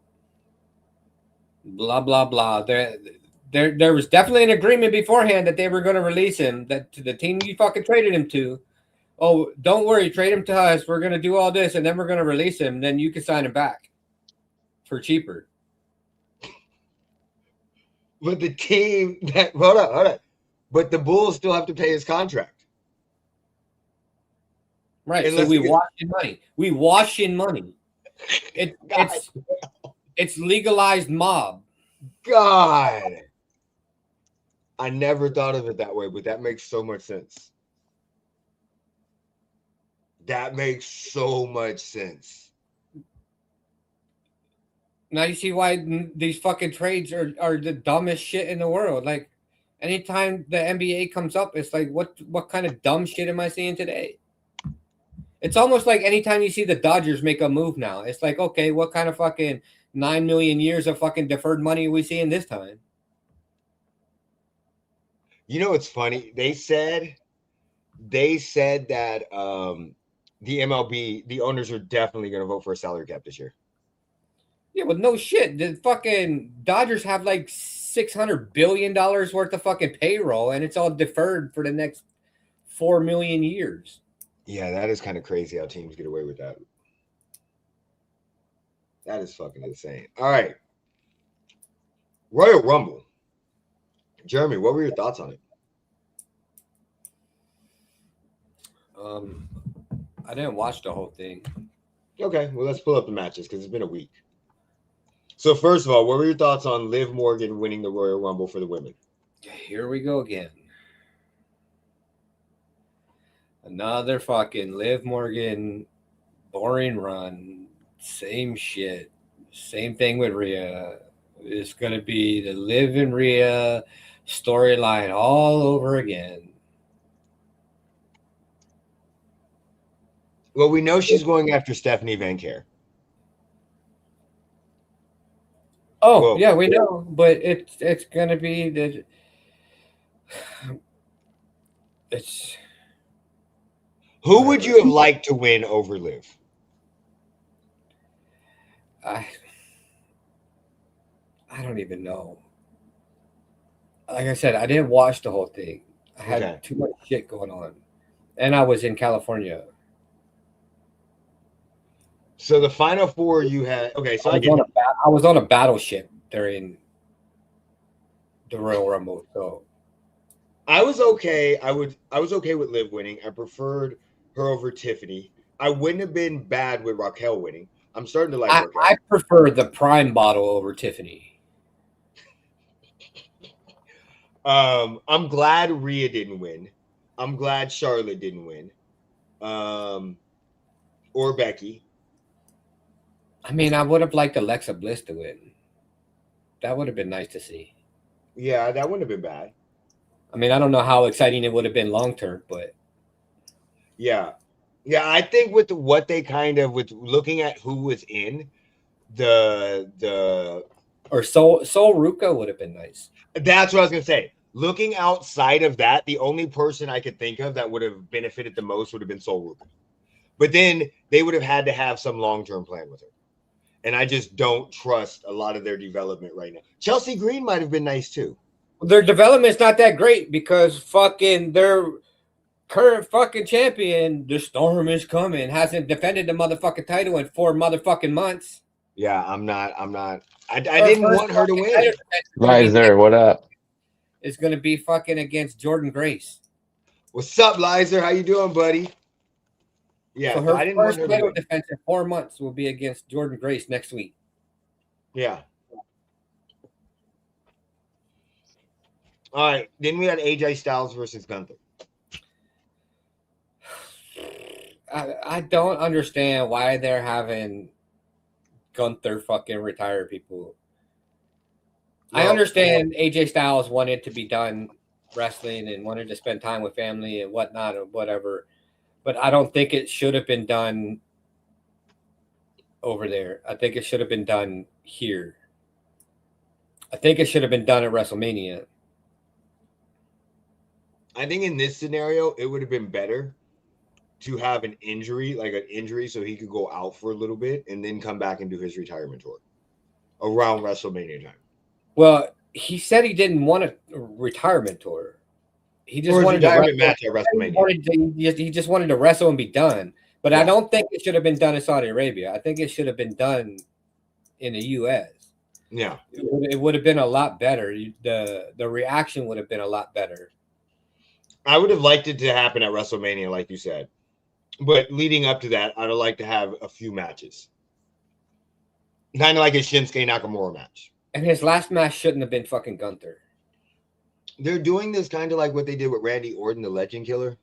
Blah, blah, blah. There was definitely an agreement beforehand that they were going to release him, that to the team you fucking traded him to. Oh, don't worry, trade him to us. We're going to do all this, and then we're going to release him. Then you can sign him back for cheaper. But the team that hold on. But the Bulls still have to pay his contract. Right. So we wash in money. We wash in money. It's legalized mob. God. I never thought of it that way, but that makes so much sense. That makes so much sense. Now you see why these fucking trades are the dumbest shit in the world. Like, anytime the NBA comes up, it's like, what kind of dumb shit am I seeing today? It's almost like anytime you see the Dodgers make a move now, it's like, okay, what kind of fucking 9 million years of fucking deferred money are we seeing this time? You know, it's funny. They said that the MLB, the owners are definitely going to vote for a salary cap this year. Yeah, but no shit. The fucking Dodgers have like $600 billion worth of fucking payroll, and it's all deferred for the next 4 million years. Yeah, that is kind of crazy how teams get away with that. That is fucking insane. All right. Royal Rumble. Jeremy, what were your thoughts on it? I didn't watch the whole thing. Okay, well, let's pull up the matches because it's been a week. So, first of all, what were your thoughts on Liv Morgan winning the Royal Rumble for the women? Here we go again. Another fucking Liv Morgan boring run. Same shit. Same thing with Rhea. It's going to be the Liv and Rhea storyline all over again. Well, we know she's going after Stephanie Van Care. Oh, well, yeah, we know, but it's going to be the it's. Who would you have liked to win over Liv? I don't even know. Like I said, I didn't watch the whole thing. I had too much shit going on, and I was in California. So the final four you had. Okay, so I was on a battleship during the Royal Rumble. So I was okay. I was okay with Liv winning. I preferred her over Tiffany. I wouldn't have been bad with Raquel winning. I'm starting to like Raquel. I prefer the Prime bottle over Tiffany. I'm glad Rhea didn't win. I'm glad Charlotte didn't win. Or Becky. I mean, I would have liked Alexa Bliss to win. That would have been nice to see. Yeah, that wouldn't have been bad. I mean, I don't know how exciting it would have been long term, but yeah. I think with what they kind of with looking at who was in the or Sol Ruka would have been nice. That's what I was gonna say. Looking outside of that, the only person I could think of that would have benefited the most would have been Sol Ruka. But then they would have had to have some long-term plan with her. And I just don't trust a lot of their development right now. Chelsea Green might have been nice too. Their development's not that great because fucking their current fucking champion, the Storm is coming, hasn't defended the motherfucking title in 4 motherfucking months. Yeah, I'm not. I didn't want her to win. Lizer, what up? It's going to be fucking against Jordan Grace. What's up, Lizer? How you doing, buddy? Yeah, so her I didn't first want her title defense in 4 months will be against Jordan Grace next week. Yeah. All right. Then we had AJ Styles versus Gunther. I don't understand why they're having Gunther fucking retire people. Well, I understand AJ Styles wanted to be done wrestling and wanted to spend time with family and whatnot or whatever, but I don't think it should have been done over there. I think it should have been done here. I think it should have been done at WrestleMania. I think in this scenario, it would have been better to have an injury, so he could go out for a little bit and then come back and do his retirement tour around WrestleMania time. Well, he said he didn't want a retirement tour. He just wanted a match at WrestleMania. He just wanted to wrestle and be done. But yeah. I don't think it should have been done in Saudi Arabia. I think it should have been done in the U.S. Yeah. It would have been a lot better. The reaction would have been a lot better. I would have liked it to happen at WrestleMania, like you said. But leading up to that, I'd like to have a few matches. Kind of like a Shinsuke Nakamura match. And his last match shouldn't have been fucking Gunther. They're doing this kind of like what they did with Randy Orton, the Legend Killer.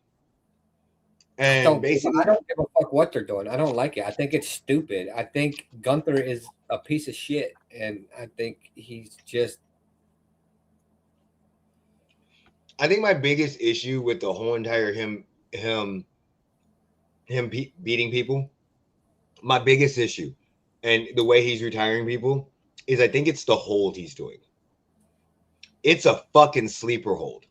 And I don't give a fuck what they're doing. I don't like it. I think it's stupid. I think Gunther is a piece of shit. And I think he's just... I think my biggest issue with the whole entire him beating people, my biggest issue, and the way he's retiring people, is I think it's the hold he's doing. It's a fucking sleeper hold.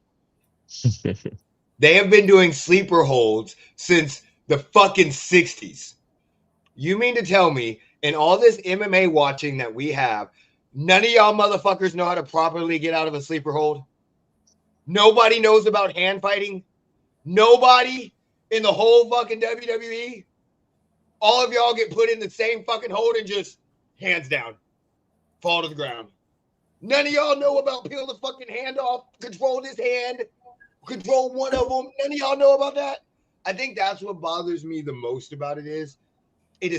They have been doing sleeper holds since the fucking 60s. You mean to tell me, in all this MMA watching that we have, none of y'all motherfuckers know how to properly get out of a sleeper hold? Nobody knows about hand fighting? Nobody in the whole fucking WWE? All of y'all get put in the same fucking hold and just hands down, fall to the ground. None of y'all know about peel the fucking hand off, control this hand, control one of them. None of y'all know about that. I think that's what bothers me the most about it is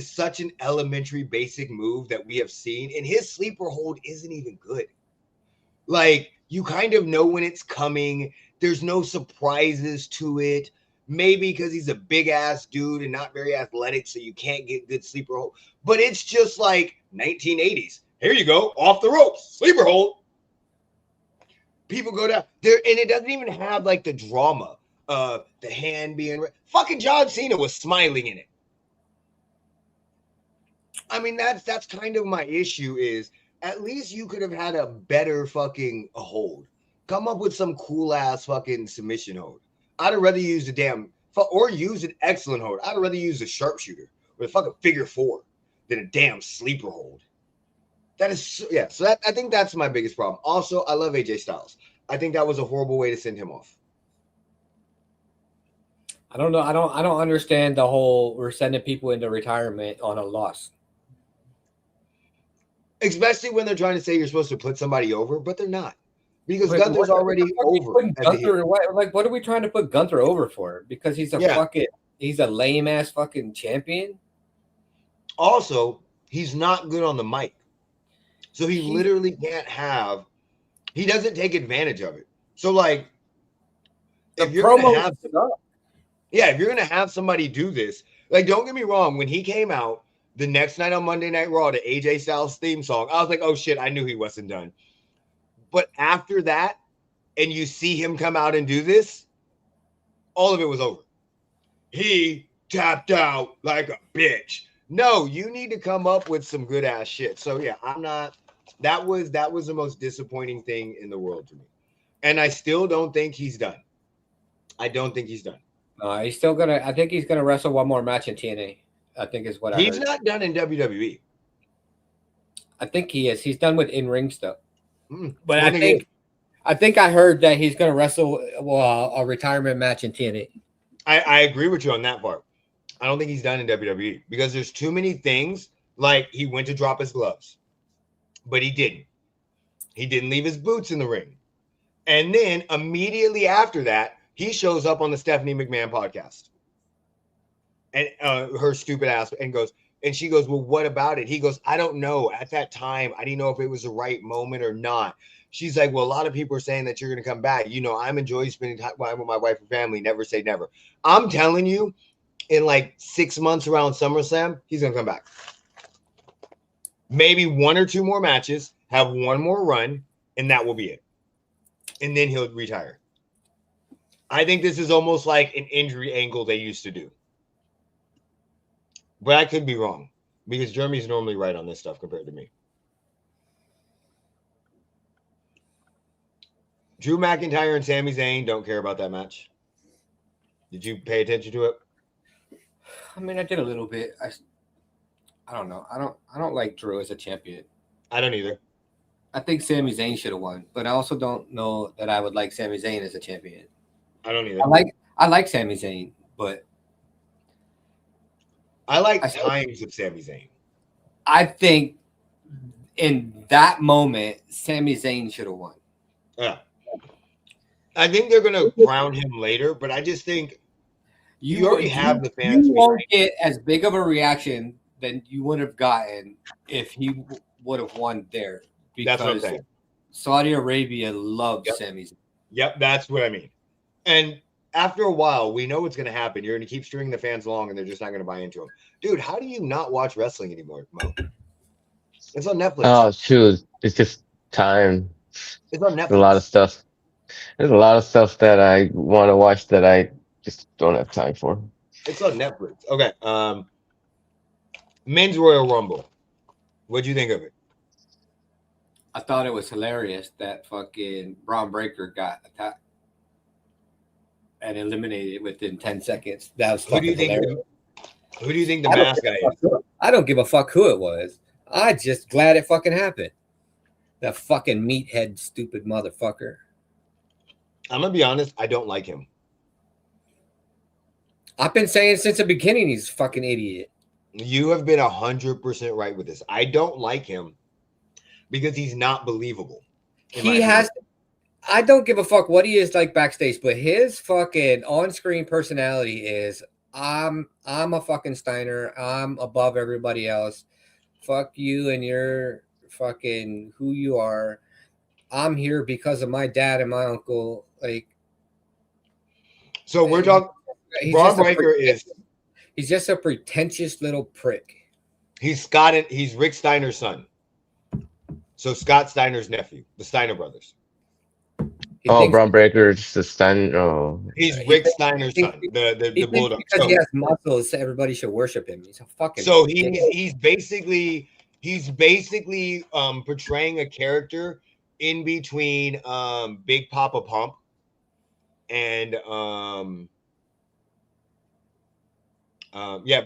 such an elementary basic move that we have seen, and his sleeper hold isn't even good. Like, you kind of know when it's coming. There's no surprises to it. Maybe because he's a big ass dude and not very athletic, so you can't get good sleeper hold. But it's just like 1980s. Here you go, off the ropes, sleeper hold. People go down there, and it doesn't even have like the drama of the hand being. Fucking John Cena was smiling in it. I mean, that's kind of my issue. Is at least you could have had a better fucking hold. Come up with some cool ass fucking submission hold. I'd have rather used a damn or use an excellent hold. I'd rather use a sharpshooter with a fucking figure four than a damn sleeper hold. That is, yeah. So I think that's my biggest problem. Also, I love AJ Styles. I think that was a horrible way to send him off. I don't know. I don't understand the whole we're sending people into retirement on a loss. Especially when they're trying to say you're supposed to put somebody over, but they're not. Because Gunther's already over. What are we trying to put Gunther over for? Because he's he's a lame ass fucking champion. Also, he's not good on the mic. So he literally can't he doesn't take advantage of it. So like if you're gonna have somebody do this, like don't get me wrong, when he came out the next night on Monday Night Raw to AJ Styles theme song, I was like, oh shit, I knew he wasn't done. But after that, and you see him come out and do this, all of it was over. He tapped out like a bitch. No, you need to come up with some good ass shit. So yeah, that was the most disappointing thing in the world to me. And I still don't think he's done. I don't think he's done. He's still gonna. I think he's gonna wrestle one more match in TNA. I think is what I heard. He's not done in WWE. I think he is. He's done with in-ring stuff. But I think I heard that he's going to wrestle a retirement match in TNA. I agree with you on that part. I don't think he's done in WWE because there's too many things. Like he went to drop his gloves, but he didn't. He didn't leave his boots in the ring. And then immediately after that, he shows up on the Stephanie McMahon podcast. And her stupid ass and she goes, well, what about it? He goes, I don't know. At that time, I didn't know if it was the right moment or not. She's like, well, a lot of people are saying that you're going to come back. You know, I'm enjoying spending time with my wife and family. Never say never. I'm telling you, in like 6 months around SummerSlam, he's going to come back. Maybe 1 or 2 more matches, have 1 more run, and that will be it. And then he'll retire. I think this is almost like an injury angle they used to do. But I could be wrong because Jeremy's normally right on this stuff compared to me. Drew McIntyre and Sami Zayn, don't care about that match. Did you pay attention to it? I mean, I did a little bit. I don't know. I don't like Drew as a champion. I don't either. I think Sami Zayn should have won, but I also don't know that I would like Sami Zayn as a champion. I don't either. I like Sami Zayn, but I like times of Sami Zayn. I think in that moment, Sami Zayn should have won. Yeah. I think they're going to crown him later, but I just think you already have the fans. You won't get as big of a reaction than you would have gotten if he would have won there. That's what I'm saying. Saudi Arabia loves Sami Zayn. Yep, that's what I mean. And after a while, we know what's going to happen. You're going to keep stringing the fans along, and they're just not going to buy into him. Dude, how do you not watch wrestling anymore, Mo? It's on Netflix. Oh, shoot. It's just time. It's on Netflix. A lot of stuff. There's a lot of stuff that I want to watch that I just don't have time for. It's on Netflix. Okay. Men's Royal Rumble. What'd you think of it? I thought it was hilarious that fucking Braun Breaker got attacked. and eliminated within 10 seconds. That was Who do you fucking think? hilarious. Who do you think the mask guy is? I don't give a fuck who it was. I just glad it fucking happened. That fucking meathead, stupid motherfucker. I'm gonna be honest. I don't like him. I've been saying since the beginning he's a fucking idiot. You have been 100% right with this. I don't like him because he's not believable. He has. I don't give a fuck what he is like backstage, but his fucking on-screen personality is I'm a fucking Steiner. I'm above everybody else. Fuck you and your fucking who you are. I'm here because of my dad and my uncle. Like, so we're talking. Braun Breaker is. He's just a pretentious little prick. He's Rick Steiner's son. So Scott Steiner's nephew, the Steiner brothers. Braun Breaker's the Steiner. Oh, he's Rick Steiner's son, the bulldog. Because he has muscles, everybody should worship him. He's a fucking. So he's basically portraying a character in between Big Papa Pump and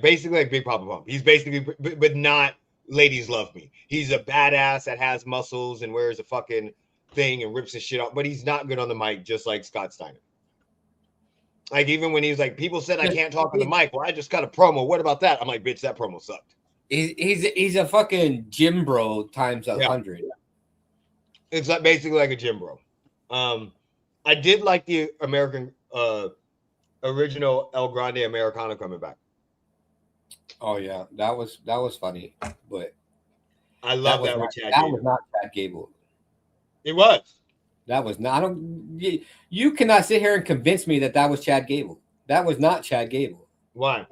basically like Big Papa Pump. He's basically, but not Ladies Love Me. He's a badass that has muscles and wears a fucking thing and rips his shit off, but he's not good on the mic, just like Scott Steiner. Like, even when he's like, people said I can't talk on the mic. Well, I just got a promo. What about that? I'm like, bitch, that promo sucked. He's a fucking gym bro times 100. It's like basically like a gym bro. I did like the original El Grande Americano coming back. Oh yeah, that was funny, but I love that with Chad. That was not Chad Gable. It was. That was not. You cannot sit here and convince me that was Chad Gable. That was not Chad Gable. Why?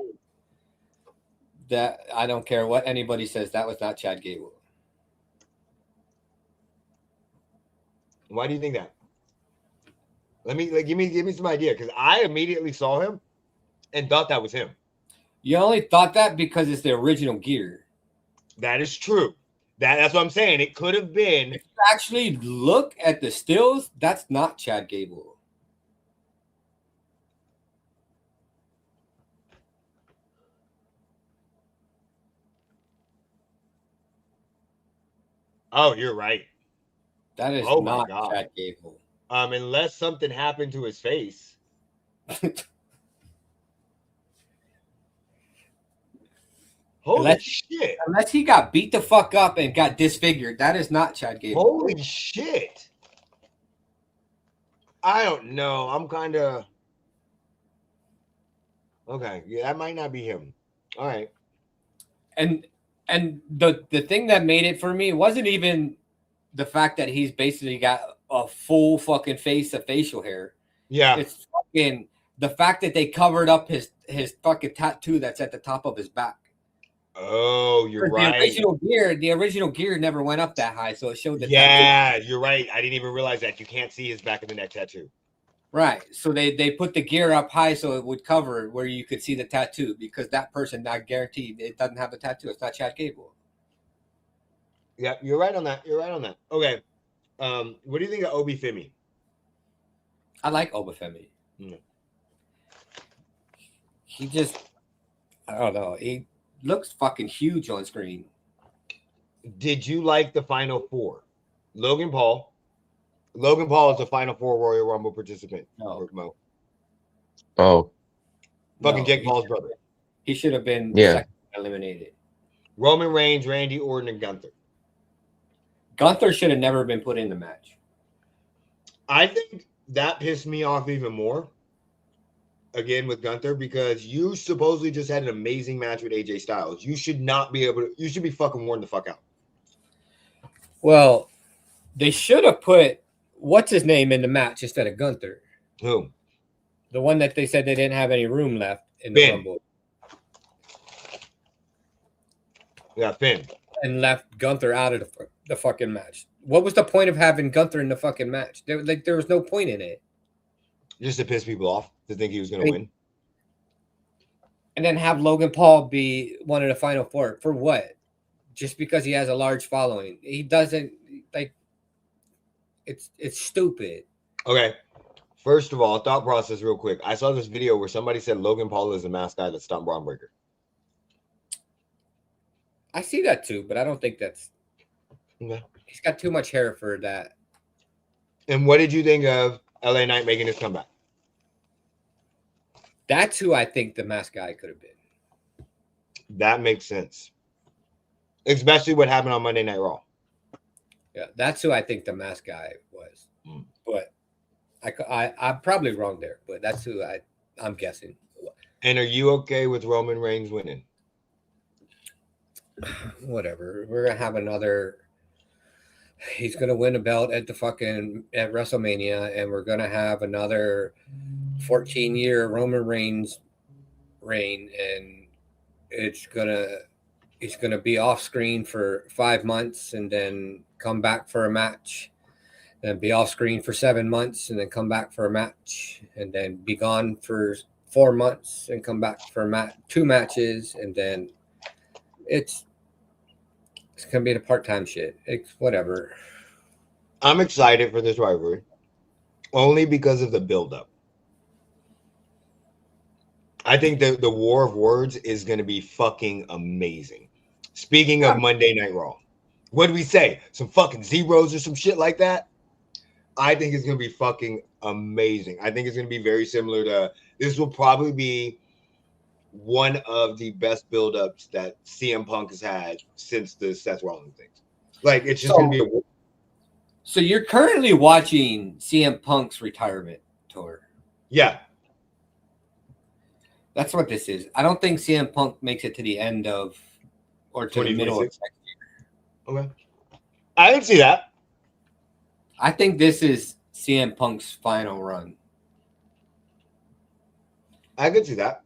That I don't care what anybody says. That was not Chad Gable. Why do you think that? Let me give me some idea, because I immediately saw him and thought that was him. You only thought that because it's the original gear. That is true. That's what I'm saying. It could have been. If you actually look at the stills, that's not Chad Gable. Oh, you're right. That is not Chad Gable. Unless something happened to his face. Holy shit. Unless he got beat the fuck up and got disfigured. That is not Chad Gable. Holy shit. I don't know. I'm kind of... Okay. Yeah, that might not be him. All right. And the thing that made it for me wasn't even the fact that he's basically got a full fucking face of facial hair. Yeah. It's fucking the fact that they covered up his fucking tattoo that's at the top of his back. Oh, you're right. The original gear never went up that high, so it showed the tattoo. You're right. I didn't even realize that. You can't see his back of the neck tattoo. Right. So they put the gear up high so it would cover where you could see the tattoo, because that person, not guaranteed, it doesn't have the tattoo. It's not Chad Gable. Yeah, you're right on that. Okay. What do you think of Obi Femi? I like Obafemi. Mm. He just, I don't know. He looks fucking huge on screen. Did you like the Final Four? Logan Paul is a Final Four Royal Rumble participant. No. Oh. Fucking Jake Paul's brother. He should have been second eliminated. Roman Reigns, Randy Orton, and Gunther. Gunther should have never been put in the match. I think that pissed me off even more. Again with Gunther, because you supposedly just had an amazing match with AJ Styles. You should not be able to. You should be fucking worn the fuck out. Well, they should have put what's his name in the match instead of Gunther. Who? The one that they said they didn't have any room left in the Rumble. Yeah, Finn. And left Gunther out of the fucking match. What was the point of having Gunther in the fucking match? There was no point in it. Just to piss people off, to think he was going to win. And then have Logan Paul be one of the Final Four. For what? Just because he has a large following. He doesn't, like, it's stupid. Okay. First of all, thought process real quick. I saw this video where somebody said Logan Paul is the masked guy that stopped Braun Breaker. I see that too, but I don't think that's. Okay. He's got too much hair for that. And what did you think of LA Knight making his comeback? That's who I think the masked guy could have been. That makes sense. Especially what happened on Monday Night Raw. Yeah, that's who I think the masked guy was. But I'm probably wrong there, but that's who I'm guessing. And are you okay with Roman Reigns winning? Whatever. We're gonna have another. He's gonna win a belt at WrestleMania, and we're gonna have another 14-year Roman Reigns reign, and he's gonna be off screen for 5 months, and then come back for a match, then be off screen for 7 months, and then come back for a match, and then be gone for 4 months, and come back for 2 matches, and then it's gonna be the part-time shit. It's whatever. I'm excited for this rivalry only because of the build-up. I think the War of Words is going to be fucking amazing. Speaking of Monday Night Raw, what did we say? Some fucking zeros or some shit like that? I think it's going to be fucking amazing. I think it's going to be very similar to, this will probably be one of the best build-ups that CM Punk has had since the Seth Rollins things. Like, it's just going to be a... So you're currently watching CM Punk's retirement tour. Yeah. That's what this is. I don't think CM Punk makes it to the end of or to the middle of next year. Okay. I didn't see that. I think this is CM Punk's final run. I could see that.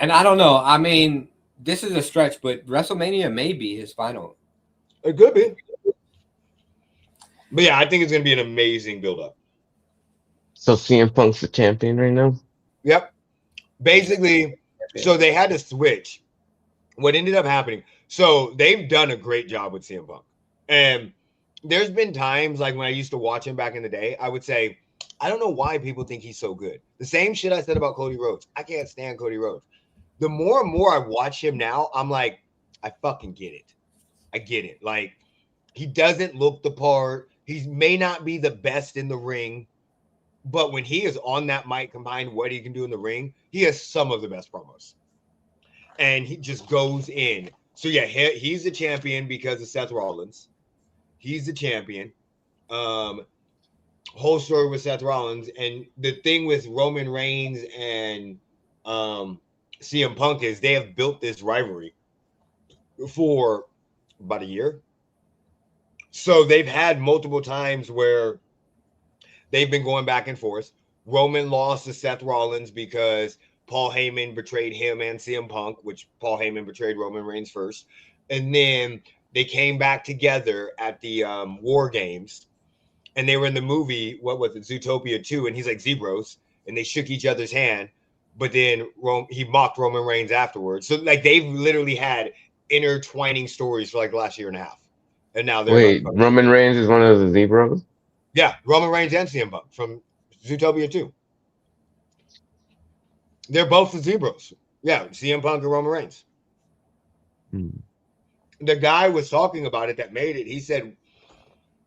And I don't know. I mean, this is a stretch, but WrestleMania may be his final. It could be. But yeah, I think it's going to be an amazing build-up. So CM Punk's the champion right now? Yep. Basically, so they had to switch. What ended up happening, so they've done a great job with CM Punk. And there's been times, like when I used to watch him back in the day, I would say, I don't know why people think he's so good. The same shit I said about Cody Rhodes. I can't stand Cody Rhodes. The more and more I watch him now, I'm like, I fucking get it. I get it. Like, he doesn't look the part. He may not be the best in the ring, but when he is on that mic, combined what he can do in the ring, he has some of the best promos. And he just goes in. So yeah, he's the champion because of Seth Rollins. He's the champion. Whole story with Seth Rollins. And the thing with Roman Reigns and CM Punk is they have built this rivalry for about a year. So they've had multiple times where they've been going back and forth. Roman lost to Seth Rollins because Paul Heyman betrayed him and CM Punk, which Paul Heyman betrayed Roman Reigns first. And then they came back together at the War Games. And they were in the movie, what was it, Zootopia 2, and he's like Zebros, and they shook each other's hand. But then he mocked Roman Reigns afterwards. So like they've literally had intertwining stories for like the last year and a half. And now they're Wait, like, Roman Reigns is one of the Zebros? Yeah, Roman Reigns and CM Punk from Zootopia 2. They're both the Zebros. Yeah, CM Punk and Roman Reigns. The guy was talking about it that made it. He said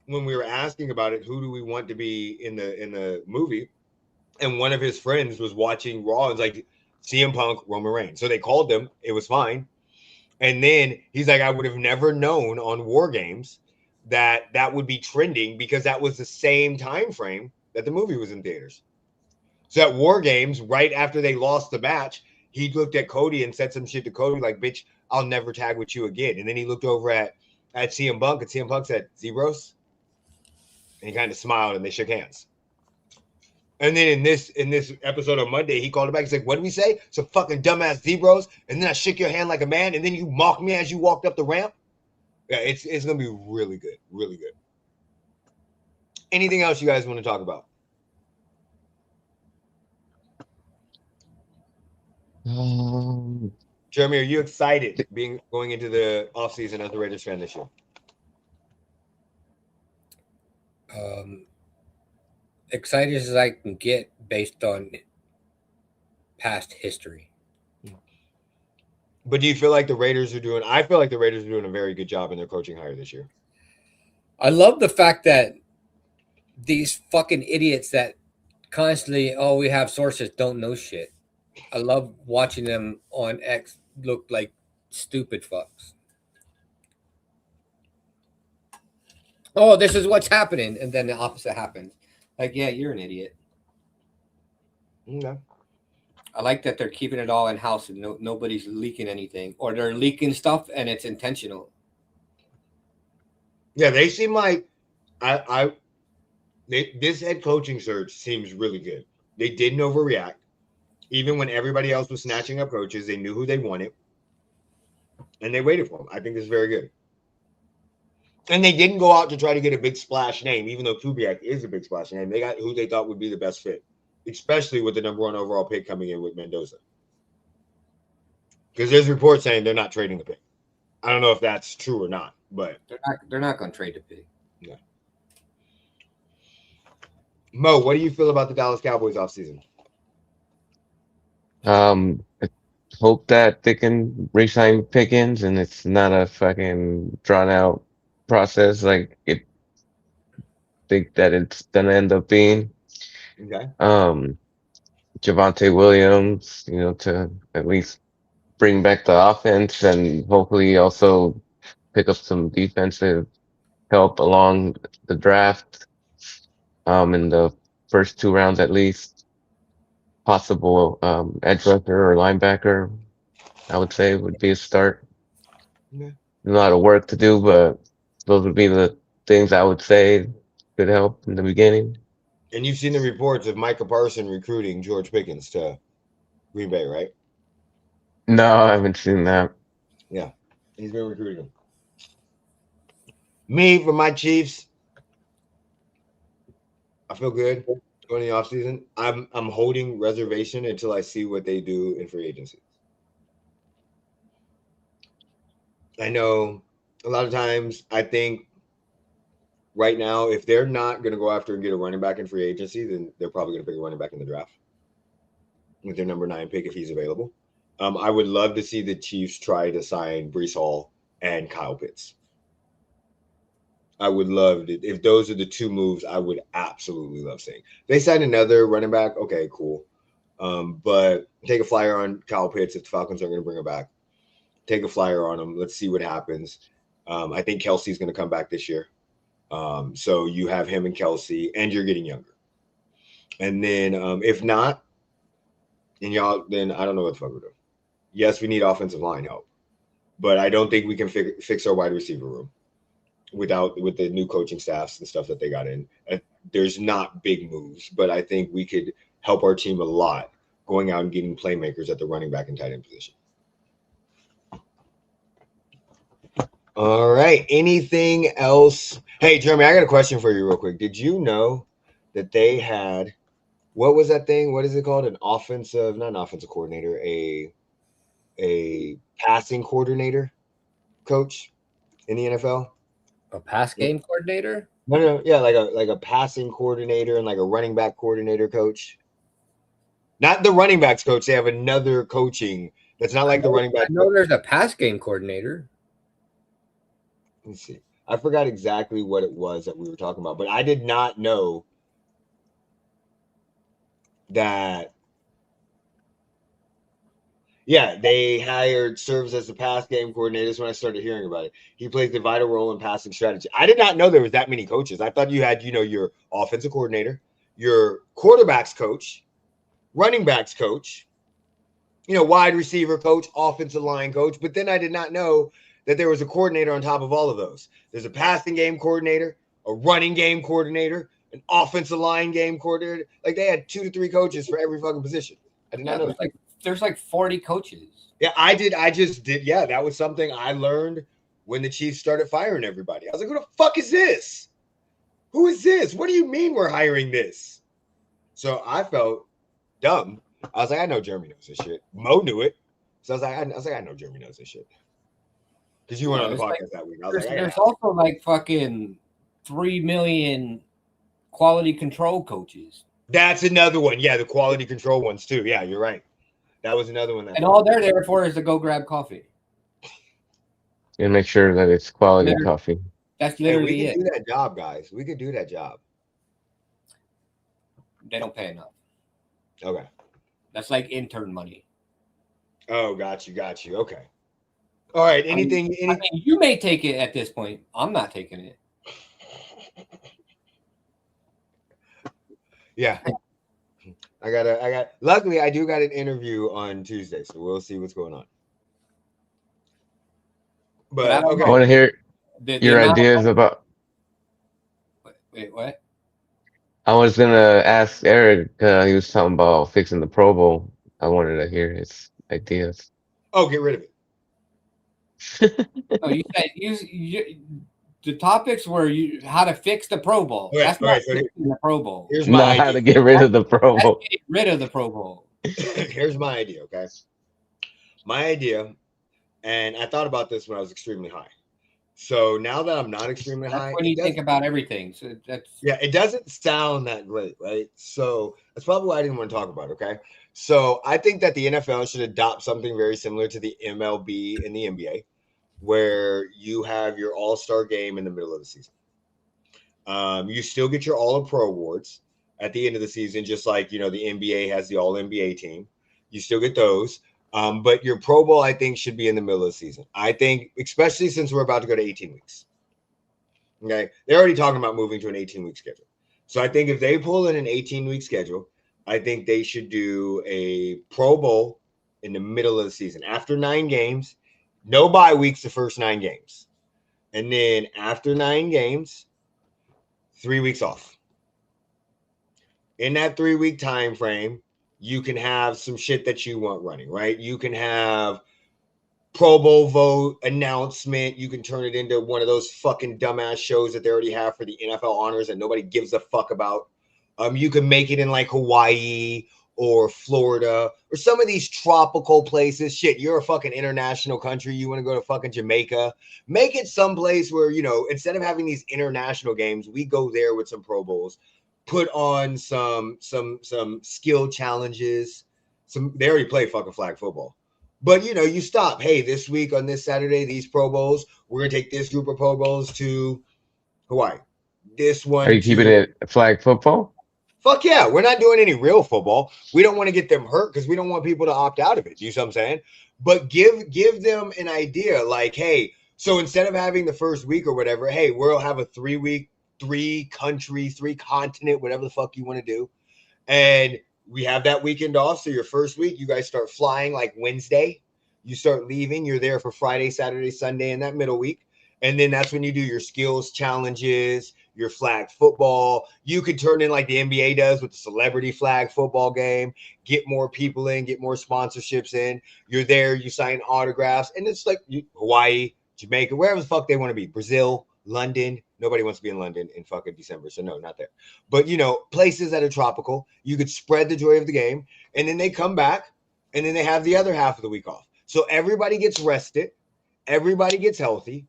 when we were asking about it, who do we want to be in the movie? And one of his friends was watching Raw and was like, CM Punk, Roman Reigns. So they called them. It was fine. And then he's like, I would have never known on War Games that would be trending because that was the same time frame that the movie was in theaters. So at War Games, right after they lost the match, he looked at Cody and said some shit to Cody like, bitch, I'll never tag with you again. And then he looked over at CM Punk and CM Punk said, Zebros? And he kind of smiled and they shook hands. And then in this episode on Monday, he called him back. He's like, what did we say? Some fucking dumbass Zebros. And then I shook your hand like a man. And then you mocked me as you walked up the ramp. Yeah, it's going to be really good. Really good. Anything else you guys want to talk about? Jeremy, are you excited going into the offseason as a Raiders fan this year? excited as I can get based on past history. But do you feel like the Raiders are doing? I feel like the Raiders are doing a very good job in their coaching hire this year. I love the fact that these fucking idiots that constantly, oh, we have sources, don't know shit. I love watching them on X look like stupid fucks. Oh, this is what's happening, and then the opposite happens. Like, yeah, you're an idiot. Okay. I like that they're keeping it all in house and nobody's leaking anything, or they're leaking stuff and it's intentional. Yeah, they seem like this head coaching search seems really good. They didn't overreact. Even when everybody else was snatching up coaches, they knew who they wanted, and they waited for them. I think this is very good. And they didn't go out to try to get a big splash name, even though Kubiak is a big splash name. They got who they thought would be the best fit, especially with the number 1 overall pick coming in with Mendoza. Because there's reports saying they're not trading the pick. I don't know if that's true or not, but they're not going to trade the pick. Yeah. Mo, what do you feel about the Dallas Cowboys offseason? I hope that they can re-sign Pickens and it's not a fucking drawn out process like it think that it's gonna end up being. Okay. Javonte Williams, to at least bring back the offense and hopefully also pick up some defensive help along the draft. In the first 2 rounds at least. Possible edge rusher or linebacker, I would say would be a start. Yeah. A lot of work to do, but those would be the things I would say could help in the beginning. And you've seen the reports of Micah Parsons recruiting George Pickens to Green Bay, right? No, I haven't seen that. Yeah, he's been recruiting him. Me, for my Chiefs, I feel good going the offseason. I'm holding reservation until I see what they do in free agency. I know a lot of times I think right now, if they're not going to go after and get a running back in free agency, then they're probably going to pick a running back in the draft with their number 9 pick if he's available. I would love to see the Chiefs try to sign Breece Hall and Kyle Pitts. I would love it. If those are the 2 moves, I would absolutely love seeing. They sign another running back, okay, cool. But take a flyer on Kyle Pitts if the Falcons are going to bring him back. Take a flyer on him. Let's see what happens. I think Kelsey's going to come back this year. So you have him and Kelsey, and you're getting younger. And then if not, then I don't know what the fuck we're doing. Yes, we need offensive line help, but I don't think we can fix our wide receiver room with the new coaching staffs and stuff that they got in. There's not big moves, but I think we could help our team a lot going out and getting playmakers at the running back and tight end position. All right. Anything else? Hey, Jeremy, I got a question for you real quick. Did you know that they had, what was that thing? What is it called? Not an offensive coordinator, a passing coordinator coach in the NFL? A pass game coordinator? No, yeah, like a passing coordinator and like a running back coordinator coach. Not the running backs coach. They have another coaching that's not like the running back. I know there's a pass game coordinator. Let's see. I forgot exactly what it was that we were talking about, but I did not know that. Yeah, they serves as the pass game coordinator. That's when I started hearing about it. He plays the vital role in passing strategy. I did not know there was that many coaches. I thought you had, your offensive coordinator, your quarterbacks coach, running backs coach, wide receiver coach, offensive line coach. But then I did not know that there was a coordinator on top of all of those. There's a passing game coordinator, a running game coordinator, an offensive line game coordinator. Like they had 2 to 3 coaches for every fucking position. I did not know that. There's like 40 coaches. Yeah, I just did. Yeah, that was something I learned when the Chiefs started firing everybody. I was like, who the fuck is this? Who is this? What do you mean we're hiring this? So I felt dumb. I was like, I know Jeremy knows this shit. Mo knew it. So I know Jeremy knows this shit. Because you went on the podcast that week. I was there's also like fucking 3 million quality control coaches. That's another one. Yeah, the quality control ones too. Yeah, you're right. That was another one. And all they're there for is to go grab coffee. And make sure that it's quality Literally. coffee. That's Hey, literally we it. can do that job, guys. We could do that job. They don't pay enough. Okay. That's like intern money. Oh, got you. Okay. All right. Anything? I mean, you may take it at this point. I'm not taking it. Yeah. Luckily, I do got an interview on Tuesday, so we'll see what's going on. But I don't okay. I want to hear The your amount of- ideas about. Wait, what? I was gonna ask Eric. He was talking about fixing the Pro Bowl. I wanted to hear his ideas. Oh, get rid of it. No, you said the topics were how to fix the Pro Bowl. Okay, That's all not right, so fixing the Pro Bowl. Here's my Not how to get rid of the Pro That's Bowl. getting rid of the Pro Bowl. Here's my idea, okay? My idea, and I thought about this when I was extremely high. So now that I'm not extremely high, When you think about everything, so that's it doesn't sound that great, right? So that's probably why I didn't want to talk about it, okay? So I think that the NFL should adopt something very similar to the MLB and the NBA, where you have your all-star game in the middle of the season. You still get your All-Pro awards at the end of the season, just like, the NBA has the All-NBA team. You still get those. But your Pro Bowl, I think, should be in the middle of the season. I think, especially since we're about to go to 18 weeks. Okay. They're already talking about moving to an 18-week schedule. So I think if they pull in an 18-week schedule, I think they should do a Pro Bowl in the middle of the season. After 9 games, no bye weeks the first 9 games. And then after 9 games, 3 weeks off. In that 3-week time frame, you can have some shit that you want running, right? You can have Pro Bowl vote announcement. You can turn it into one of those fucking dumbass shows that they already have for the NFL honors that nobody gives a fuck about. You can make it in like Hawaii or Florida or some of these tropical places. Shit, you're a fucking international country. You want to go to fucking Jamaica. Make it someplace where, instead of having these international games, we go there with some Pro Bowls. Put on some skill challenges. They already play fucking flag football. But, you stop. Hey, this week on this Saturday, these Pro Bowls, we're going to take this group of Pro Bowls to Hawaii. This one Are you keeping it flag football? Fuck yeah. We're not doing any real football. We don't want to get them hurt because we don't want people to opt out of it. You see what I'm saying? But give them an idea like, hey, so instead of having the first week or whatever, hey, we'll have a 3-week, 3 country, 3 continent, whatever the fuck you want to do. And we have that weekend off. So your first week, you guys start flying like Wednesday. You start leaving. You're there for Friday, Saturday, Sunday in that middle week. And then that's when you do your skills challenges, your flag football. You could turn in like the NBA does with the celebrity flag football game, get more people in, get more sponsorships in. You're there, you sign autographs. And it's like Hawaii, Jamaica, wherever the fuck they want to be. Brazil, London. Nobody wants to be in London in fucking December. So no, not there. But, places that are tropical, you could spread the joy of the game. And then they come back and then they have the other half of the week off. So everybody gets rested. Everybody gets healthy.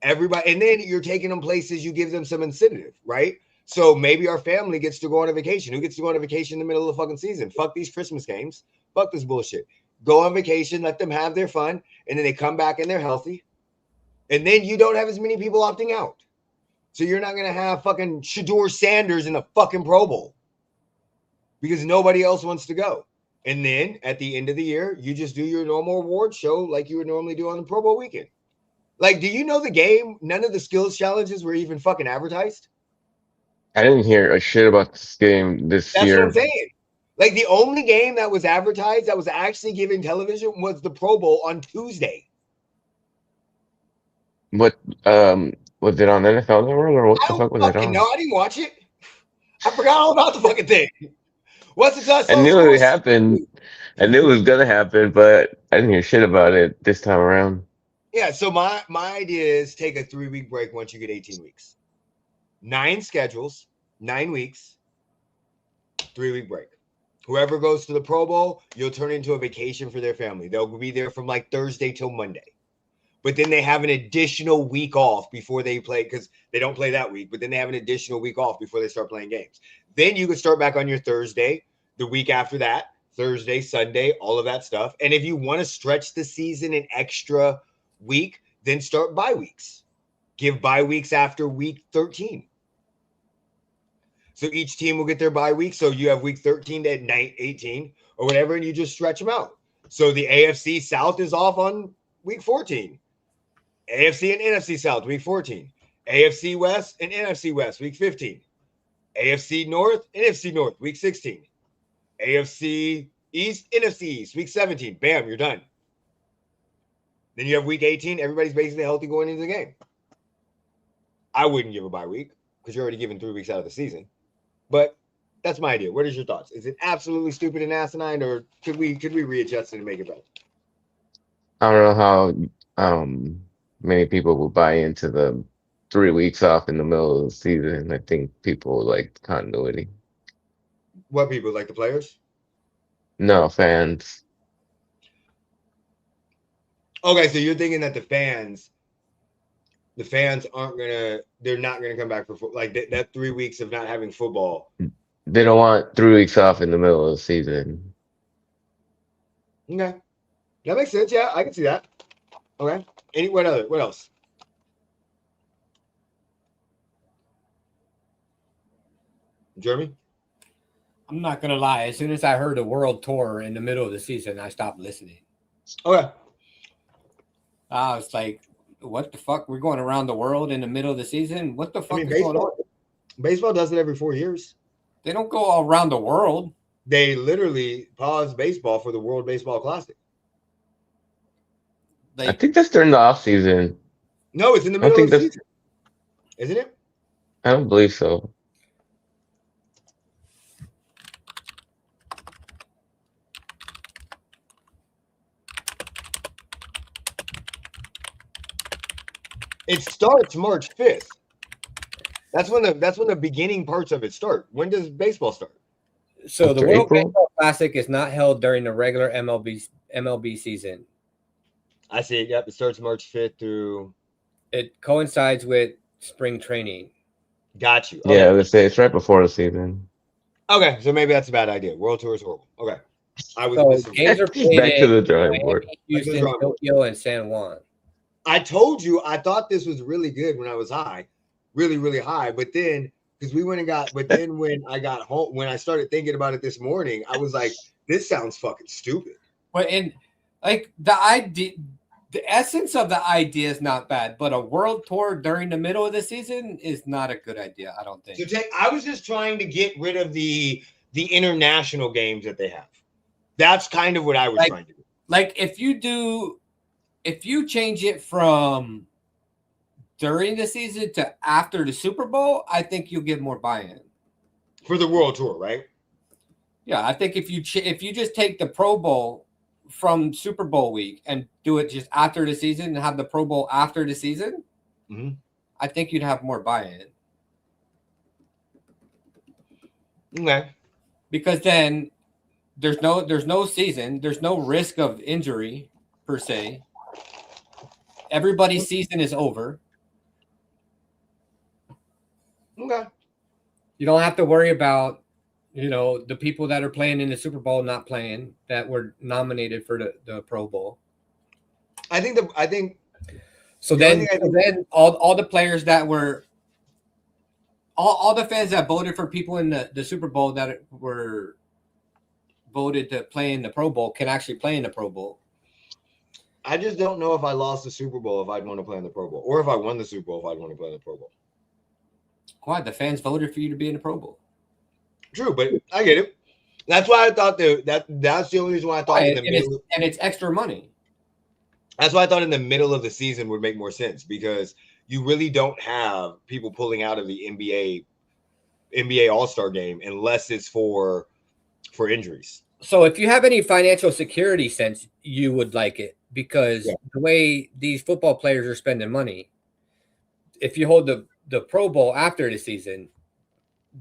Everybody. And then you're taking them places, you give them some incentive, right? So maybe our family gets to go on a vacation. Who gets to go on a vacation in the middle of the fucking season? Fuck these Christmas games. Fuck this bullshit. Go on vacation, let them have their fun. And then they come back and they're healthy. And then you don't have as many people opting out. So you're not going to have fucking Shador Sanders in the fucking Pro Bowl because nobody else wants to go. And then at the end of the year, you just do your normal award show like you would normally do on the Pro Bowl weekend. Like, do you know the game? None of the skills challenges were even fucking advertised. I didn't hear a shit about this game this That's year. what I'm saying. Like, the only game that was advertised that was actually given television was the Pro Bowl on Tuesday. What was it on NFL Network or what the fuck was it on? No, I didn't watch it. I forgot all about the fucking thing. What's the touchdown? I knew it happened. I knew it was gonna happen, but I didn't hear shit about it this time around. Yeah, so my idea is take a 3-week break once you get 18 weeks. 9 schedules, 9 weeks, 3-week break. Whoever goes to the Pro Bowl, you'll turn into a vacation for their family. They'll be there from like Thursday till Monday. but then they have an additional week off before they play, because they don't play that week, but then they have an additional week off before they start playing games. Then you can start back on your Thursday, the week after that, Thursday, Sunday, all of that stuff. And if you want to stretch the season an extra week, then start bye weeks. Give bye weeks after week 13. So each team will get their bye week. So you have week 13 to night 18 or whatever, and you just stretch them out. So the AFC South is off on week 14. AFC and NFC South, week 14. AFC West and NFC West, week 15. AFC North, NFC North, week 16. AFC East, NFC East, week 17. Bam, you're done. Then you have week 18. Everybody's basically healthy going into the game. I wouldn't give a bye week because you're already given 3 weeks out of the season. But that's my idea. What is your thoughts? Is it absolutely stupid and asinine, or could we readjust it and make it better? I don't know how many people will buy into the 3 weeks off in the middle of the season. I think people like continuity. What people, like the players? No, fans. Okay, so you're thinking that the fans aren't gonna, they're not gonna come back for like that 3 weeks of not having football. They don't want 3 weeks off in the middle of the season. Okay, that makes sense. Yeah, I can see that. Okay, what else? Jeremy? I'm not gonna lie. As soon as I heard the world tour in the middle of the season, I stopped listening. Okay. I was like, "What the fuck? We're going around the world in the middle of the season? What the fuck is baseball, going on?" Baseball does it every 4 years. They don't go all around the world. They literally pause baseball for the World Baseball Classic. I think that's during the off season. No, it's in the middle of the season, isn't it? I don't believe so. It starts March 5th. That's when the beginning parts of it start. When does baseball start? So the After World April? Baseball Classic is not held during the regular MLB season. I see it. Yep, it starts March 5th through. It coincides with spring training. Got you. Okay. Yeah, let's say it's right before the season. Okay, so maybe that's a bad idea. World Tour is horrible. Okay, I was So missing. games are played Back to in the drawing board. Miami, Houston, Tokyo, and San Juan. I told you I thought this was really good when I was high, really, really high. But then, because when I got home, when I started thinking about it this morning, I was like, this sounds fucking stupid. But like the idea, the essence of the idea is not bad, but a world tour during the middle of the season is not a good idea, I don't think. I was just trying to get rid of the international games that they have. That's kind of what I was trying to do. Like if you change it from during the season to after the Super Bowl, I think you'll get more buy-in for the World Tour, right? Yeah, I think if you just take the Pro Bowl from Super Bowl week and do it just after the season and have the Pro Bowl after the season, I think you'd have more buy-in. Okay. Because then there's no season, there's no risk of injury per se. Everybody's season is over. Okay. You don't have to worry about, the people that are playing in the Super Bowl not playing that were nominated for the Pro Bowl. I think then all the players that were all the fans that voted for people in the Super Bowl that were voted to play in the Pro Bowl can actually play in the Pro Bowl. I just don't know if I lost the Super Bowl if I'd want to play in the Pro Bowl, or if I won the Super Bowl if I'd want to play in the Pro Bowl. Why? The fans voted for you to be in the Pro Bowl. True, but I get it. That's why I thought that's the only reason why I thought it's extra money. That's why I thought in the middle of the season would make more sense, because you really don't have people pulling out of the NBA All-Star game unless it's for injuries. So if you have any financial security sense, you would like it, because the way these football players are spending money, if you hold the Pro Bowl after the season,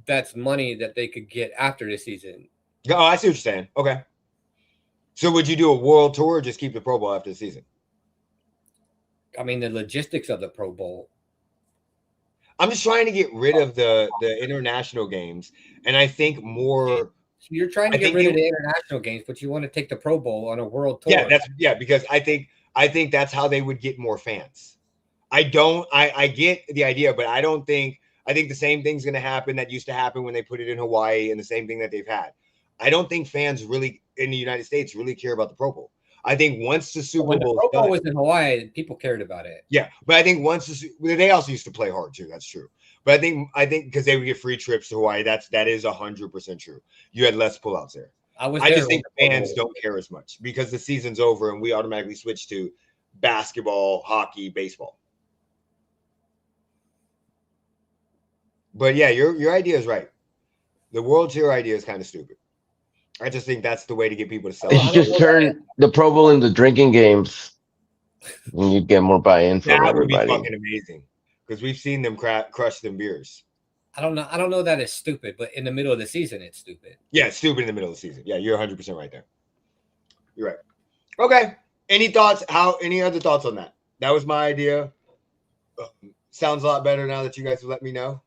that's money that they could get after the season. Oh, I see what you're saying. Okay. So would you do a world tour or just keep the Pro Bowl after the season? I mean, the logistics of the Pro Bowl. I'm just trying to get rid of the international games, and I think more. So you're trying to I get think rid of the international games, but you want to take the Pro Bowl on a world tour. Because I think that's how they would get more fans. I get the idea, but I think the same thing's going to happen that used to happen when they put it in Hawaii, and the same thing that they've had. I don't think fans really in the United States really care about the Pro Bowl. I think once the Super Bowl Pro Bowl was in Hawaii, people cared about it. Yeah, but I think they also used to play hard too. That's true. But I think because they would get free trips to Hawaii, that is 100% true. You had less pullouts there. I just think fans don't care as much because the season's over and we automatically switch to basketball, hockey, baseball. But yeah, your idea is right. The World Tour idea is kind of stupid. I just think that's the way to get people to sell. They should just turn the Pro Bowl into drinking games, and you'd get more buy-in from everybody. That would be fucking amazing because we've seen them crush them beers. I don't know that it's stupid, but in the middle of the season, it's stupid. Yeah, it's stupid in the middle of the season. Yeah, you're 100% right there. You're right. Okay. Any thoughts? Any other thoughts on that? That was my idea. Sounds a lot better now that you guys have let me know.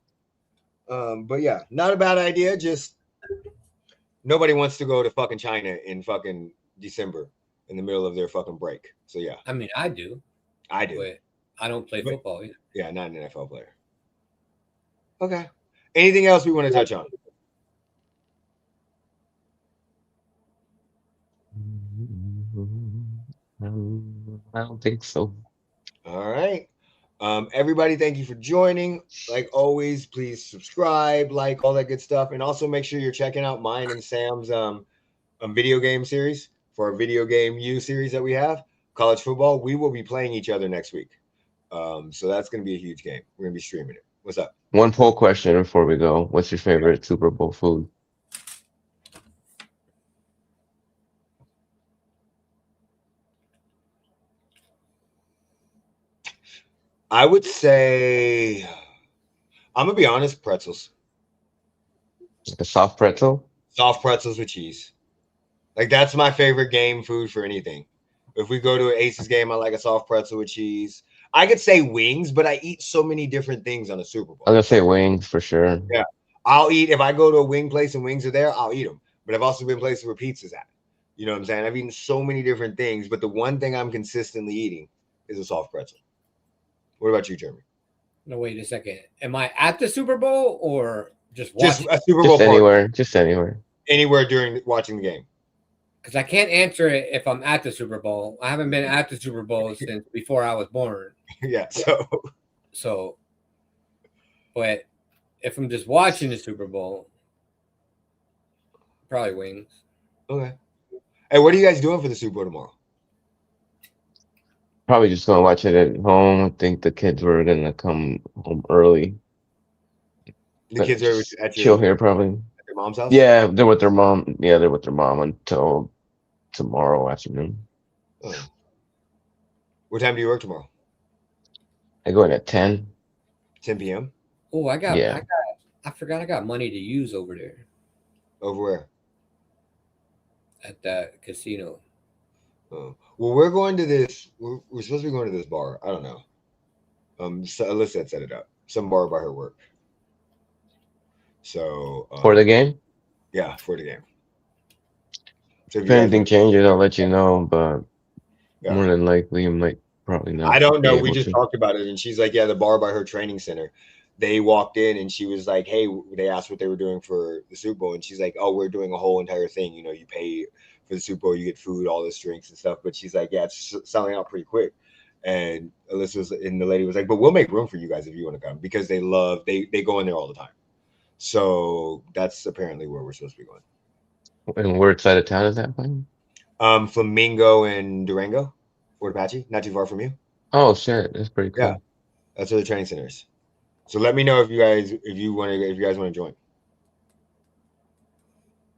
But yeah, not a bad idea. Just nobody wants to go to fucking China in fucking December in the middle of their fucking break. So yeah. I mean, I do. But I don't play football either. Yeah, not an NFL player. Okay. Anything else we want to touch on? I don't think so. All right. Everybody, thank you for joining. Like always, please subscribe, like all that good stuff, and also make sure you're checking out mine and Sam's video game series for our video game U series that we have, college football. We will be playing each other next week, so that's going to be a huge game. We're going to be streaming it. What's up? One poll question before we go. What's your favorite Super Bowl food? I would say, I'm going to be honest, pretzels. Like a soft pretzel? Soft pretzels with cheese. Like, that's my favorite game food for anything. If we go to an Aces game, I like a soft pretzel with cheese. I could say wings, but I eat so many different things on a Super Bowl. I'm going to say wings for sure. Yeah. I'll eat, if I go to a wing place and wings are there, I'll eat them. But I've also been places where pizza's at. You know what I'm saying? I've eaten so many different things, but the one thing I'm consistently eating is a soft pretzel. What about you, Jeremy? No, wait a second. Am I at the Super Bowl or just watching? Just a Super Bowl just anywhere. Just anywhere. Anywhere during watching the game. Because I can't answer it if I'm at the Super Bowl. I haven't been at the Super Bowl since before I was born. Yeah, so, but if I'm just watching the Super Bowl, probably wings. Okay. Hey, what are you guys doing for the Super Bowl tomorrow? Probably just going to watch it at home. I think the kids were going to come home early. The kids are at chill here, probably. At their mom's house? Yeah, they're with their mom. Yeah, they're with their mom until tomorrow afternoon. Oh. What time do you work tomorrow? I go in at 10. 10 p.m.? Oh, I forgot I got money to use over there. Over where? At that casino. Oh. Well, we're going to this. We're supposed to be going to this bar. I don't know. So Alyssa had set it up. Some bar by her work. So for the game? Yeah, for the game. So if anything changes, I'll let you know. But more than likely, you might probably not. I don't know. We just talked about it, and she's like, "Yeah, the bar by her training center." They walked in, and she was like, "Hey," they asked what they were doing for the Super Bowl, and she's like, "Oh, we're doing a whole entire thing. You know, you pay for the Super Bowl, you get food, all this drinks and stuff." But she's like, "Yeah, it's selling out pretty quick." And the lady was like, "But we'll make room for you guys if you want to come," because they go in there all the time. So that's apparently where we're supposed to be going. And what side of town is that playing? Flamingo and Durango, Fort Apache, not too far from you. Oh shit, that's pretty cool. Yeah, that's where the training center is. So let me know if you guys want to join.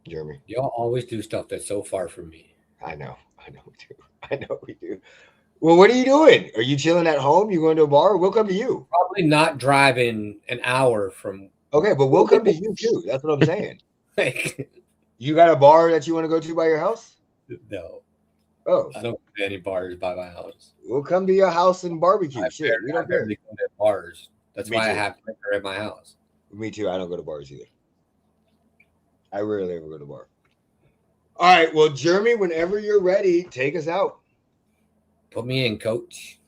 Jeremy, y'all always do stuff that's so far from me. I know we do. Well, what are you doing? Are you chilling at home? You going to a bar? We'll come to you. Probably not driving an hour from. Okay, but we'll come to you too. That's what I'm saying. You got a bar that you want to go to by your house? No. Oh, I don't go to any bars by my house. we'll come to your house and barbecue. Shit, we I don't care. barely go to bars. That's Me why I too. have liquor at my house. Me too. I don't go to bars either. I rarely ever go to bar. All right. Well, Jeremy, whenever you're ready, take us out. Put me in, coach.